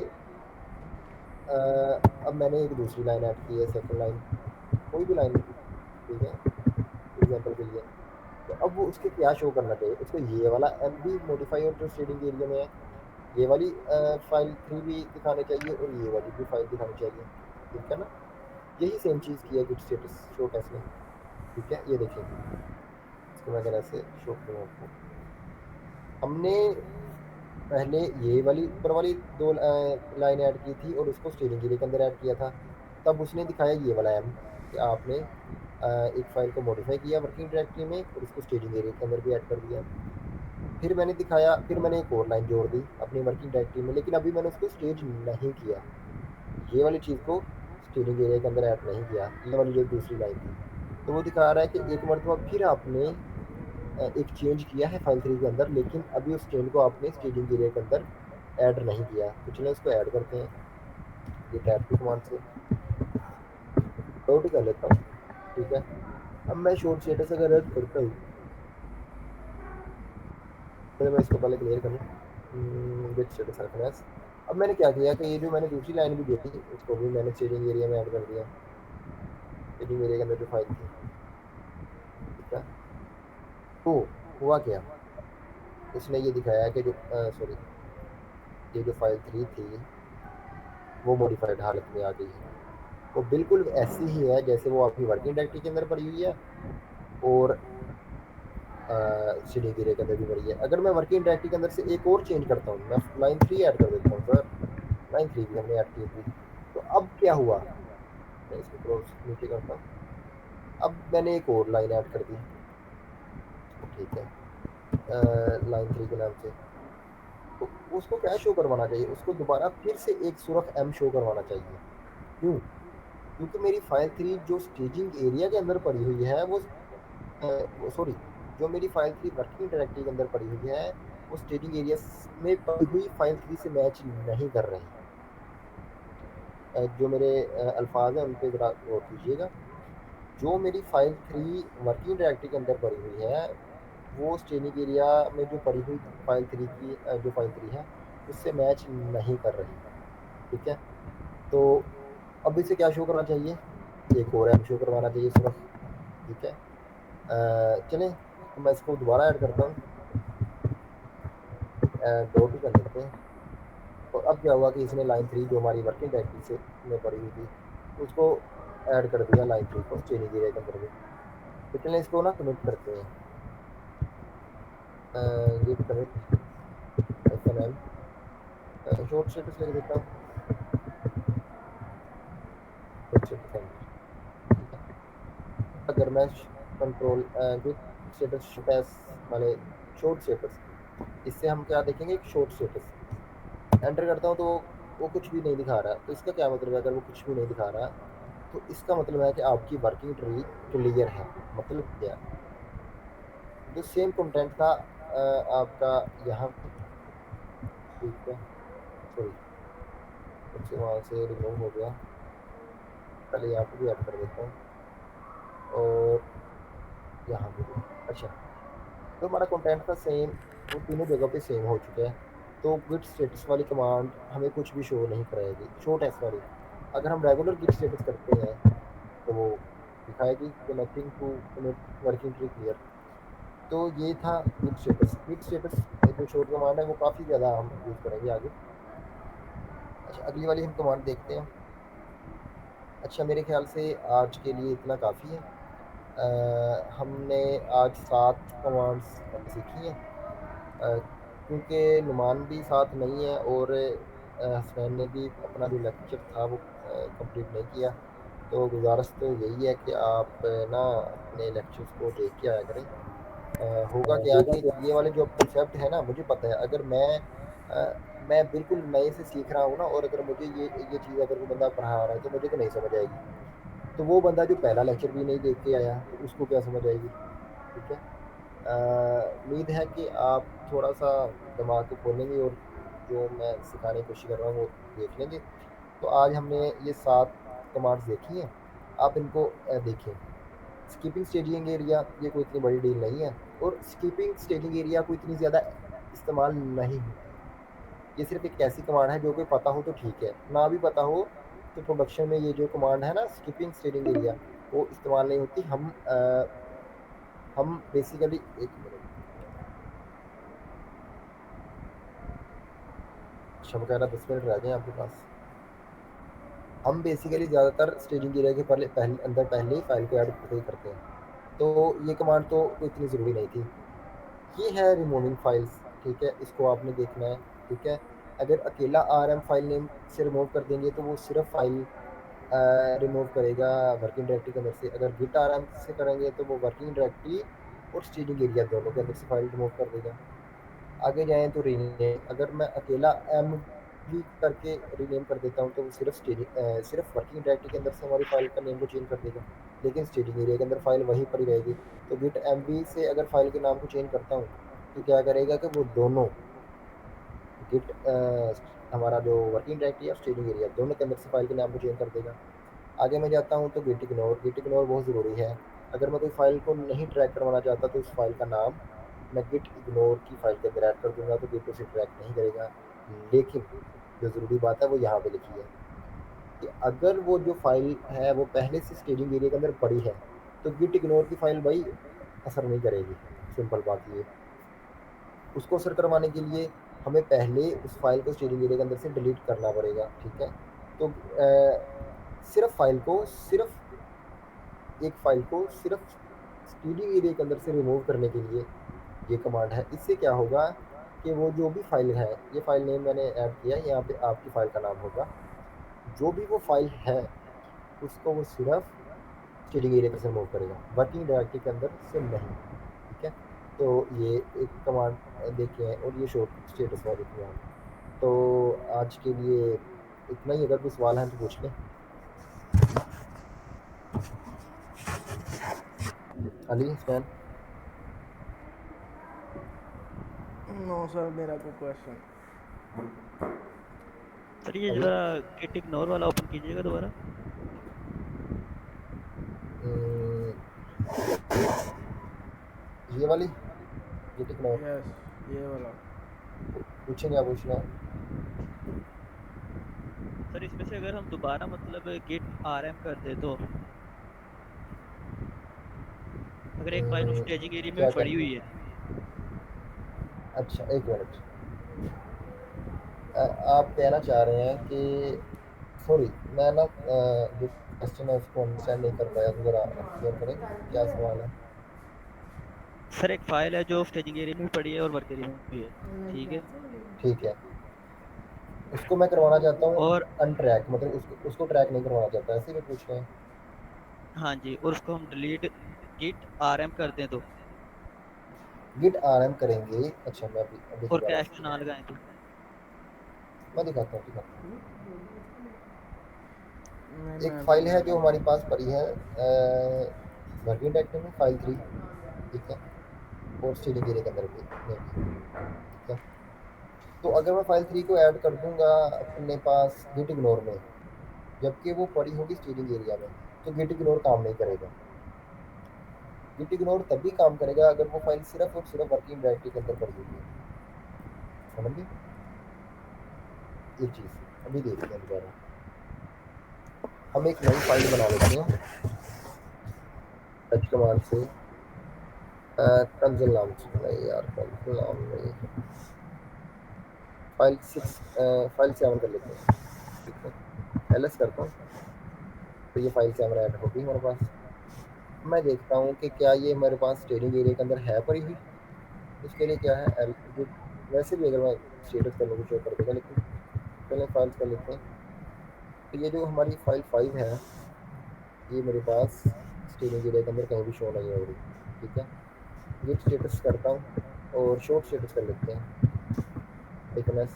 अब मैंने एक दूसरी लाइन ऐड की है, सेकंड लाइन, कोई भी लाइन, ठीक है, एग्जांपल के लिए। तो अब वो उसके क्या शो करना चाहिए, उसको ये वाला एम भी मॉडिफाई और जो स्टेजिंग एरिया में है, ये वाली फाइल 3 भी दिखानी चाहिए, और ये वाली भी फाइल दिखानी चाहिए। ठीक है ना, यही सेम चीज़ की है गिट स्टेटस शो टेस्ट में। ठीक है, ये देखिए, इसको मैं अगर ऐसे शो करूँ आपको, हमने पहले ये वाली ऊपर वाली दो लाइन ऐड की थी और उसको स्टेजिंग एरिया के अंदर ऐड किया था। तब उसने दिखाया ये वाला एम कि आपने एक फ़ाइल को मॉडिफाई किया वर्किंग डायरेक्टरी में और उसको स्टेजिंग एरिया के अंदर भी ऐड कर दिया। फिर मैंने एक और लाइन जोड़ दी अपनी वर्किंग डायरेक्टरी में, लेकिन अभी मैंने उसको स्टेज नहीं किया। ये वाली चीज़ को स्टेजिंग एरिया के अंदर ऐड नहीं किया, ये वाली जो दूसरी लाइन थी। तो वो दिखा रहा है कि एक मरतबा फिर आपने एक चेंज किया है फाइल 3 के अंदर, लेकिन अभी उस चेंज को आपने स्टेजिंग एरिया के अंदर ऐड नहीं किया। तो चलिए इसको ऐड करते हैं ये टैब की कमांड से, आउट कर लेता हूँ। ठीक है, अब मैं शॉर्ट स्टेटस अगर रद्द करता हूँ, पहले मैं इसको पहले क्लियर कर लूँ गेट स्टेटस रेफरेंस। अब मैंने क्या किया कि ये जो मैंने दूसरी लाइन भी दी थी उसको भी मैंने स्टेजिंग एरिया में ऐड कर दिया, स्टेजिंग एरिया के अंदर जो फाइल थी। ठीक है, तो हुआ क्या, इसने ये दिखाया कि जो सॉरी ये जो फाइल 3 थी वो मॉडिफाइड हालत में आ गई है। वो बिल्कुल ऐसी ही है जैसे वो आपकी वर्किंग डायरेक्टरी के अंदर पड़ी हुई है और स्टेजिंग एरिया के अंदर भी पड़ी है। अगर मैं वर्किंग डायरेक्टरी के अंदर से एक और चेंज करता हूँ, मैं लाइन 3 ऐड कर देता हूँ सर, लाइन 3 भी हमने ऐड की थी। तो अब क्या हुआ, मैं इसको क्रॉस नीचे करता हूँ, अब मैंने एक और लाइन ऐड कर दी। ठीक है, लाइन 3 के नाम से, तो उसको क्या शो करवाना चाहिए, उसको दोबारा फिर से एक सुरख एम शो करवाना चाहिए। क्यों, क्योंकि मेरी फाइल 3 जो स्टेजिंग एरिया के अंदर पड़ी हुई है वो सॉरी जो मेरी फाइल 3 वर्किंग डायरेक्टरी के अंदर पड़ी हुई है वो स्टेजिंग एरिया में पड़ी हुई फाइल 3 से मैच नहीं कर रही। जो मेरे अल्फाज हैं उन पर ज़रा गौर कीजिएगा। जो मेरी फाइल 3 वर्किंग डायरेक्टरी के अंदर पड़ी हुई है वो स्टेजिंग एरिया में जो पड़ी हुई फाइल 3 की जो फाइल 3 है उससे मैच नहीं कर रही। ठीक है, तो अब इसे क्या शो करना चाहिए, एक और एम शो करवाना चाहिए सिर्फ। ठीक है, चलें तो मैं इसको दोबारा ऐड करता हूँ, डॉट ही कर लेते हैं। और अब क्या हुआ कि इसने लाइन 3 जो हमारी वर्किंग डायरेक्टरी से में पड़ी हुई थी उसको ऐड कर दिया लाइन 3 को स्टेजिंग एरिया के अंदर भी। तो चलें इसको ना कमिट करते हैं, ये कमिट एम शॉर्ट स्टेटस लिख देता हूँ, शॉर्ट स्टेटस। अगर मैं कंट्रोल क्विक स्टेटस स्पेस वाले शॉर्ट स्टेटस, इससे हम क्या देखेंगे, एक शॉर्ट स्टेटस एंटर करता हूँ तो वो कुछ भी नहीं दिखा रहा। तो इसका क्या मतलब है, अगर वो कुछ भी नहीं दिखा रहा तो इसका मतलब है कि आपकी वर्किंग ट्री क्लियर है। मतलब क्या, जो सेम कंटेंट था आपका यहाँ, ठीक है सॉरी मुझसे वहाँ से रिमूव हो गया, पहले यहाँ पर भी ऐड कर देता हूँ और यहाँ पे भी। अच्छा, तो हमारा कंटेंट था सेम, वो तीनों जगह पे सेम हो चुका है। तो गिट स्टेटस वाली कमांड हमें कुछ भी शो नहीं कराएगी, शॉर्ट एस वाली। अगर हम रेगुलर गिट स्टेटस करते हैं तो वो दिखाएगी connecting to working tree clear. तो ये था गिट स्टेटस। गिट स्टेटस जो शॉर्ट कमांड है वो काफ़ी ज़्यादा हम यूज़ करेंगे आगे। अच्छा, अगली वाली हम कमांड देखते हैं। अच्छा, मेरे ख्याल से आज के लिए इतना काफ़ी है। हमने आज 7 कमांड्स सीखी हैं, क्योंकि नुमान भी साथ नहीं है और हसनैन ने भी अपना जो लेक्चर था वो कंप्लीट नहीं किया। तो गुजारिश तो यही है कि आप ना अपने लेक्चर्स को देख के आया करें। होगा क्या कि ये वाले जो कॉन्सेप्ट है ना, मुझे पता है अगर मैं बिल्कुल नए से सीख रहा हूँ ना, और अगर मुझे ये चीज़ अगर कोई बंदा पढ़ा रहा है तो मुझे तो नहीं समझ आएगी। तो वो बंदा जो पहला लेक्चर भी नहीं देख के आया तो उसको क्या समझ आएगी। ठीक है, उम्मीद है कि आप थोड़ा-सा दिमाग को खोलेंगे और जो मैं सिखाने की कोशिश कर रहा हूँ वो देख लेंगे। तो आज हमने ये 7 कमांड्स देखी हैं, आप इनको देखें। स्किपिंग स्टेजिंग एरिया ये कोई इतनी बड़ी डील नहीं है, और स्किपिंग स्टेजिंग एरिया को इतनी ज़्यादा इस्तेमाल नहीं होती। ये सिर्फ़ एक ऐसी कमांड है जो कि पता हो तो ठीक है, ना भी पता हो तो प्रोडक्शन में ये जो कमांड है ना स्किपिंग स्टेजिंग एरिया वो इस्तेमाल नहीं होती। हम बेसिकली एक मिनट, क्षमा कहना 10 मिनट रह गए आपके पास। हम बेसिकली ज़्यादातर स्टेजिंग एरिया के पहले ही फाइल को ऐड करते हैं। तो ये कमांड तो कोई इतनी ज़रूरी नहीं थी। ये है रिमूविंग फाइल्स। ठीक है, इसको आपने देखना है। ठीक है। अगर अकेला RM फाइल नेम से रिमूव कर देंगे तो वो सिर्फ फाइल रिमूव करेगा वर्किंग डायरेक्टरी के अंदर से। अगर गिट RM से करेंगे तो वो वर्किंग डायरेक्टरी और स्टेजिंग एरिया दोनों के अंदर से फाइल रिमूव कर देगा। आगे जाएँ तो रीनेम, अगर मैं अकेला MV करके रीनेम कर देता हूँ तो वो सिर्फ वर्किंग डायरेक्टरी के अंदर से हमारी फाइल का नेम को चेंज कर देगा, लेकिन स्टेजिंग एरिया के अंदर फाइल वहीं पर ही रहेगी। तो गिट MV से अगर फाइल के नाम को चेंज करता हूँ तो क्या करेगा कि वो दोनों गिट हमारा जो वर्किंग डायरेक्टरी है और स्टेजिंग एरिया दोनों के अंदर से फाइल के नाम को चेंज कर देगा। आगे मैं जाता हूँ तो गिट इग्नोर बहुत ज़रूरी है। अगर मैं कोई फाइल को नहीं ट्रैक करवाना चाहता तो उस फाइल का नाम मैं गिट इग्नोर की फाइल के अंदर ऐड कर दूंगा तो गिट उसे ट्रैक नहीं करेगा। लेकिन जो ज़रूरी बात है वो यहाँ पे लिखी है कि अगर वो जो फाइल है वो पहले से स्टेजिंग एरिया के अंदर पड़ी है तो गिट इग्नोर की फाइल भाई असर नहीं करेगी। सिंपल बात ये, उसको असर करवाने के लिए हमें पहले उस फाइल को स्टेजिंग एरिया के अंदर से डिलीट करना पड़ेगा, ठीक है। तो एक फाइल को सिर्फ स्टेजिंग एरिया के अंदर से रिमूव करने के लिए ये कमांड है। इससे क्या होगा कि वो जो भी फाइल है, ये फाइल नेम मैंने ऐड किया है, यहाँ पे आपकी फाइल का नाम होगा, जो भी वो फाइल है उसको वो सिर्फ स्टेजिंग एरिया से रिमूव करेगा, वर्किंग डायरेक्टरी के अंदर से नहीं, ठीक है। तो ये एक कमांड देखिए और ये शो स्टेटस वाली कमांड। तो आज के लिए इतना ही, अगर कोई सवाल है तो पूछ लें। अली स्टैन। नो सर, मेरा कोई क्वेश्चन। सर ये अली जरा गिट इग्नोर वाला ओपन कीजिएगा दोबारा। ये वाली गिट इग्नोर यस, ये वाला। पूछें, क्या पूछना है? सर इसमें से अगर हम दोबारा मतलब गिट RM कर दे तो अगर एक फाइल उस स्टेजिंग एरिया में क्या पड़ी क्या? हुई है। अच्छा एक मिनट, आप कहना चाह रहे हैं कि, सॉरी मैं ना जो क्वेश्चन है उसको अंडरस्टैंड नहीं कर पाया, तो ज़रा क्लियर करें क्या सवाल है। सर एक फाइल है जो स्टेजिंग एरिया में पड़ी है और वर्क एरिया में भी है, ठीक है। ठीक है, उसको मैं करवाना चाहता हूँ और अनट्रैक, मतलब उसको ट्रैक नहीं करवाना चाहता, ऐसे भी पूछ रहे हैं। हाँ जी, और उसको हम डिलीट गिट RM कर दें तो, गिट RM करेंगे। अच्छा मैं अभी और दोबारा कैश में ना लगाएं तो। मैं दिखाता हूँ। नहीं, एक मैं भी फाइल है नहीं। जो हमारी पास पड़ी है वर्किंग डायरेक्टरी में, फाइल 3, ठीक है, और स्टेजिंग एरिया के अंदर भी ठीक है। तो अगर मैं फाइल 3 को ऐड कर दूंगा अपने पास गिट इग्नोर में, जबकि वो पड़ी होगी स्टेजिंग एरिया में, तो गिट इग्नोर काम नहीं करेगा। गिट इग्नोर तभी काम करेगा अगर वो फाइल सिर्फ और सिर्फ वर्किंग डायरेक्टरी के अंदर पड़ी होगी। समझ गए एक चीज़? अभी देखते हैं दोबारा, हम एक नई फाइल बना लेते हैं टच कमांड से। कंजल नाम से नहीं यार, कंजल नाम नहीं, फाइल 7 कर लेते हैं, ठीक है। LS करता हूँ तो ये फाइल 7 ऐड होगी हमारे पास। मैं देखता हूँ कि क्या ये मेरे पास स्टेजिंग एरिया के अंदर है पड़ी हुई। उसके लिए क्या है, वैसे भी अगर मैं स्टेटस करने को शो कर देगा, लेकिन पहले फाइल्स कर लेते हैं। तो ये जो हमारी फाइल 5 है, ये मेरे पास स्टेजिंग एरिया के अंदर कहीं भी शो नहीं हो रही, ठीक है। ये स्टेटस करता हूँ और शॉर्ट स्टेटस कर लेते हैं, थिकनेस।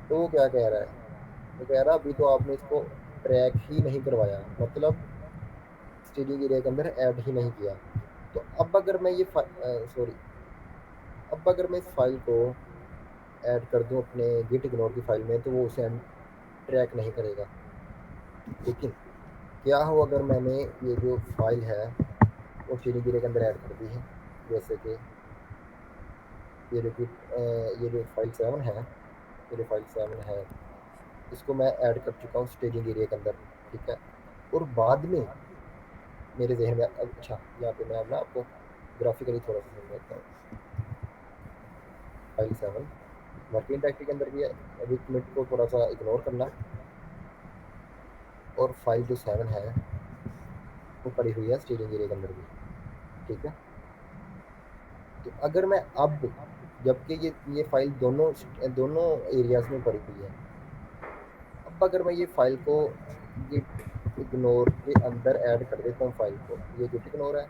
तो वो क्या कह रहा है, वो कह रहा है अभी तो आपने इसको ट्रैक ही नहीं करवाया, मतलब स्टेजिंग एरिया के अंदर ऐड ही नहीं किया। तो अब अगर मैं ये सॉरी अब अगर मैं इस फाइल को ऐड कर दूं अपने गिट इग्नोर की फाइल में तो वो उसे ट्रैक नहीं करेगा। लेकिन क्या हो अगर मैंने ये जो फाइल है वो स्टेजिंग एरिया के अंदर ऐड कर दी है, जैसे कि ये जो फाइल 7 है, ये जो फाइल 7 है इसको मैं ऐड कर चुका हूँ स्टेजिंग एरिया के अंदर, ठीक है। और बाद में मेरे जहन में अच्छा यहाँ पे मैं अब ना आपको ग्राफिकली थोड़ा सा समझाता हूँ। फाइल 7 वर्किंग डायरेक्टरी के अंदर भी है, अभी कमिट को थोड़ा सा इग्नोर करना, और फाइल जो 7 है वो पड़ी हुई है स्टेजिंग एरिया के अंदर भी, ठीक है। तो अगर मैं अब जबकि ये फाइल दोनों दोनों एरियाज में पड़ी हुई है। अब अगर मैं ये फाइल को गिट इग्नोर के अंदर ऐड कर देता हूँ फाइल को, ये गिट इग्नोर है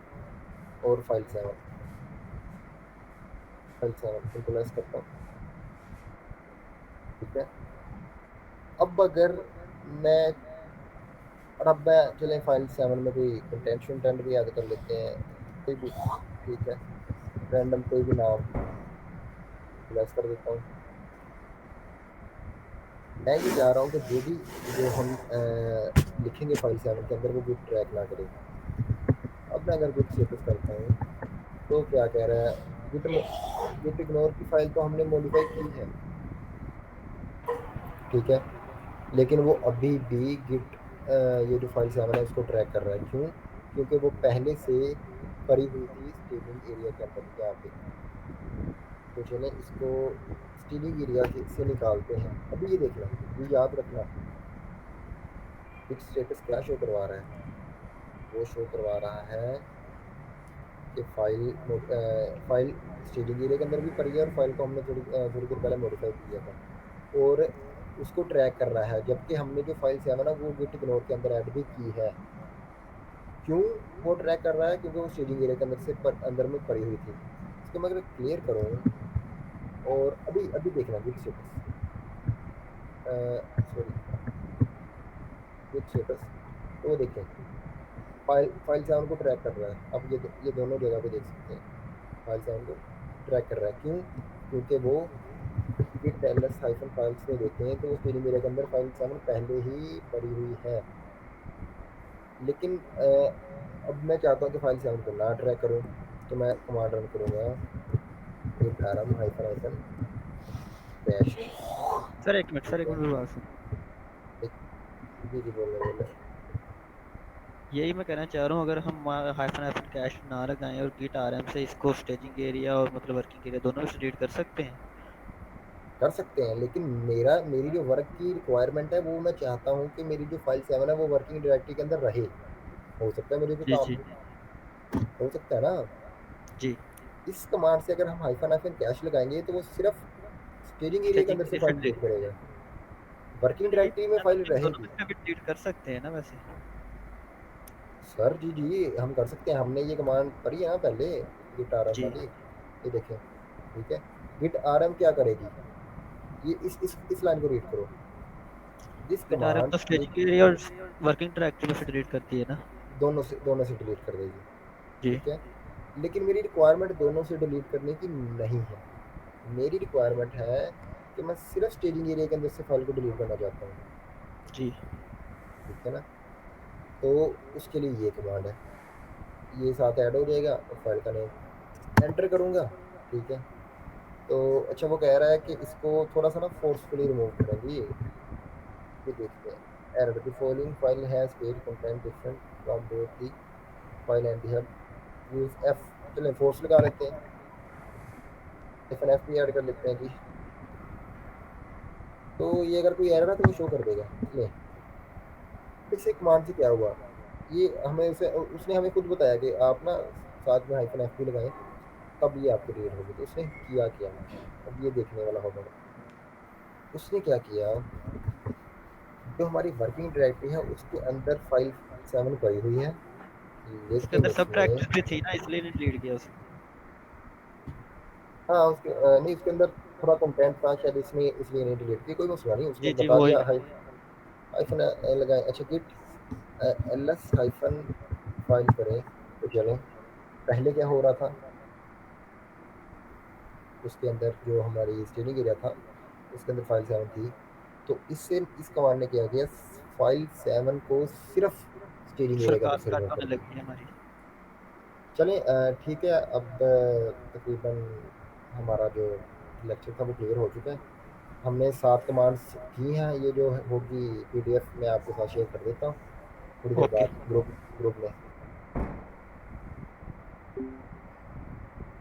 और फाइल 7 सिंपलाइज करता हूँ, ठीक है। अब अगर मैं और अब मैं चलें फाइल 7 में कोई कंटेंट भी ऐड कर लेते हैं, कोई भी, ठीक है, रैंडम कोई भी नाम सिंपलाइज कर देता हूँ। मैं ये चाह रहा हूँ कि जो हम लिखेंगे फाइल 7 के अंदर वो गिट ट्रैक ना करे। अब मैं अगर गिट स्टेटस करता हूँ तो क्या कह रहा है, गिट इग्नोर की फाइल तो हमने मॉडिफाई की है, ठीक है, लेकिन वो अभी भी गिट ये जो फाइल 7 है उसको ट्रैक कर रहा है। क्यों? क्योंकि वो पहले से पड़ी हुई थी स्टेजिंग एरिया के अंदर यहाँ पे। तो चलें इसको स्टेजिंग एरिया से निकालते हैं। अभी ये देखना, ये याद रखना, गिट स्टेटस क्या शो करवा रहा है, वो शो करवा रहा है कि फाइल स्टेजिंग एरिया के अंदर भी पड़ी है और फाइल को हमने थोड़ी देर पहले मॉडिफाई किया था और उसको ट्रैक कर रहा है, जबकि हमने जो फाइल 7 है वो गिट इग्नोर के अंदर ऐड भी की है। क्यों वो ट्रैक कर रहा है? क्योंकि वो स्टेजिंग एरिया के अंदर से अंदर में पड़ी हुई थी। इसको मैं अगर क्लियर करूँ और अभी अभी देखना git status, sorry git status, तो वो देखें फाइल 7 को ट्रैक कर रहा है। अब ये दोनों जगह पे देख सकते हैं, फाइल 7 को ट्रैक कर रहा है। क्यों? क्योंकि वो गिट ls हाइफन फाइल्स में देते हैं तो वो स्टेजिंग एरिया के अंदर फाइल 7 पहले ही पड़ी हुई है। लेकिन अब मैं चाहता हूँ कि फाइल 7 को ना ट्रैक करूँ, तो मैं कमांड रन करूँगा git rm hyphen hyphen cache. Sir एक मिनट मेरी बात सुन। जी जी बोल। यही मैं कहना चाह रहा हूँ, अगर हम हाइफन हाइफन कैश ना लगाएं और गिट आरएम से इसको स्टेजिंग एरिया और मतलब वर्किंग एरिया दोनों से डिलीट कर सकते हैं। कर सकते हैं, लेकिन मेरी जो वर्क की रिक्वायरमेंट है वो मैं चाहता हूँ कि मेरी जो फाइल 7 है वो वर्किंग डायरेक्टरी के अंदर रहे। हो सकता है मुझे कोई जी काम जी हो सकता है ना। जी। इस कमांड से अगर हम हाइफन हाइफन कैश लगाएंगे तो वो सिर्फ स्टेजिंग एरिया के स्टेजिंग अंदर से एरिया से फाइल डिलीट। डिलीट करेगा, वर्किंग ये डायरेक्टरी में फाइल दोनों रहेगी। में से भी डिलीट कर सकते हैं ना वैसे। सर जी जी हम कर सकते हैं, हमने ये कमांड पढ़ी है ना पहले, गिट आरएम जी। वाली, ये देखें, ठीक है। गिट आरएम क्या करेगी, ये इस लाइन को रीड करो, दिस गिट आरएम कमांड तो स्टेजिंग एरिया और वर्किंग डायरेक्टरी में से डिलीट करती है ना। दोनों से डिलीट कर देगी, जी। ठीक है। लेकिन मेरी रिक्वायरमेंट दोनों से डिलीट करने की नहीं है, मेरी रिक्वायरमेंट है कि मैं सिर्फ स्टेजिंग एरिया के अंदर से फाइल को डिलीट करना चाहता हूँ, जी। ठीक है ना। तो उसके लिए ये कमांड है, ये साथ ऐड हो जाएगा और फाइल का नेम एंटर करूँगा, ठीक है। तो अच्छा वो कह रहा है कि इसको थोड़ा सा ना फोर्सफुली रिमूव करेंगे, ये देखते हैं। Error the following file has page content different from both the file and the hub, use F, चलें फोर्स लगा लेते हैं, एफ भी ऐड कर लेते हैं जी। तो ये अगर कोई एरर है तो वो शो कर देगा। ले इसे कमांड से क्या हुआ, ये हमें उसने हमें खुद बताया कि आप ना साथ में हाइफन एफ भी लगाएं तब ये आपकी रीड होगी। तो उसने किया क्या, अब ये देखने वाला होगा। उसने क्या किया, जो हमारी वर्किंग डायरेक्टरी है उसके अंदर फाइल 7 पड़ी हुई है, उसके लेकिन अंदर सब उसने, ट्रैक्टर्स भी थी ना, इसलिए नहीं डिलीट किया उसने। हाँ उसके नहीं उसके अंदर थोड़ा कंटेंट था शायद, इसने इसलिए नहीं डिलीट की, कोई मसला नहीं, उसने जी जी बता वही। दिया हाइफन लगाए। अच्छा गिट ls हाइफन फाइल करें, तो चलें पहले क्या हो रहा था, उसके अंदर जो हमारी स्टेजिंग एरिया था उसके अंदर फाइल 7 थी, तो इससे इस कमांड ने क्या किया, फाइल 7 को सिर्फ स्टेजिंग एरिया के अंदर सरकार से रिमूव कट कर होने लगी दिया। है हमारी। चलें ठीक है, अब तकरीबन हमारा जो लेक्चर था वो क्लियर हो चुका है। हमने 7 कमांड्स की हैं, ये जो होगी पीडीएफ में आपके साथ शेयर कर देता हूँ थोड़ी देर ओके। बाद ग्रुप में।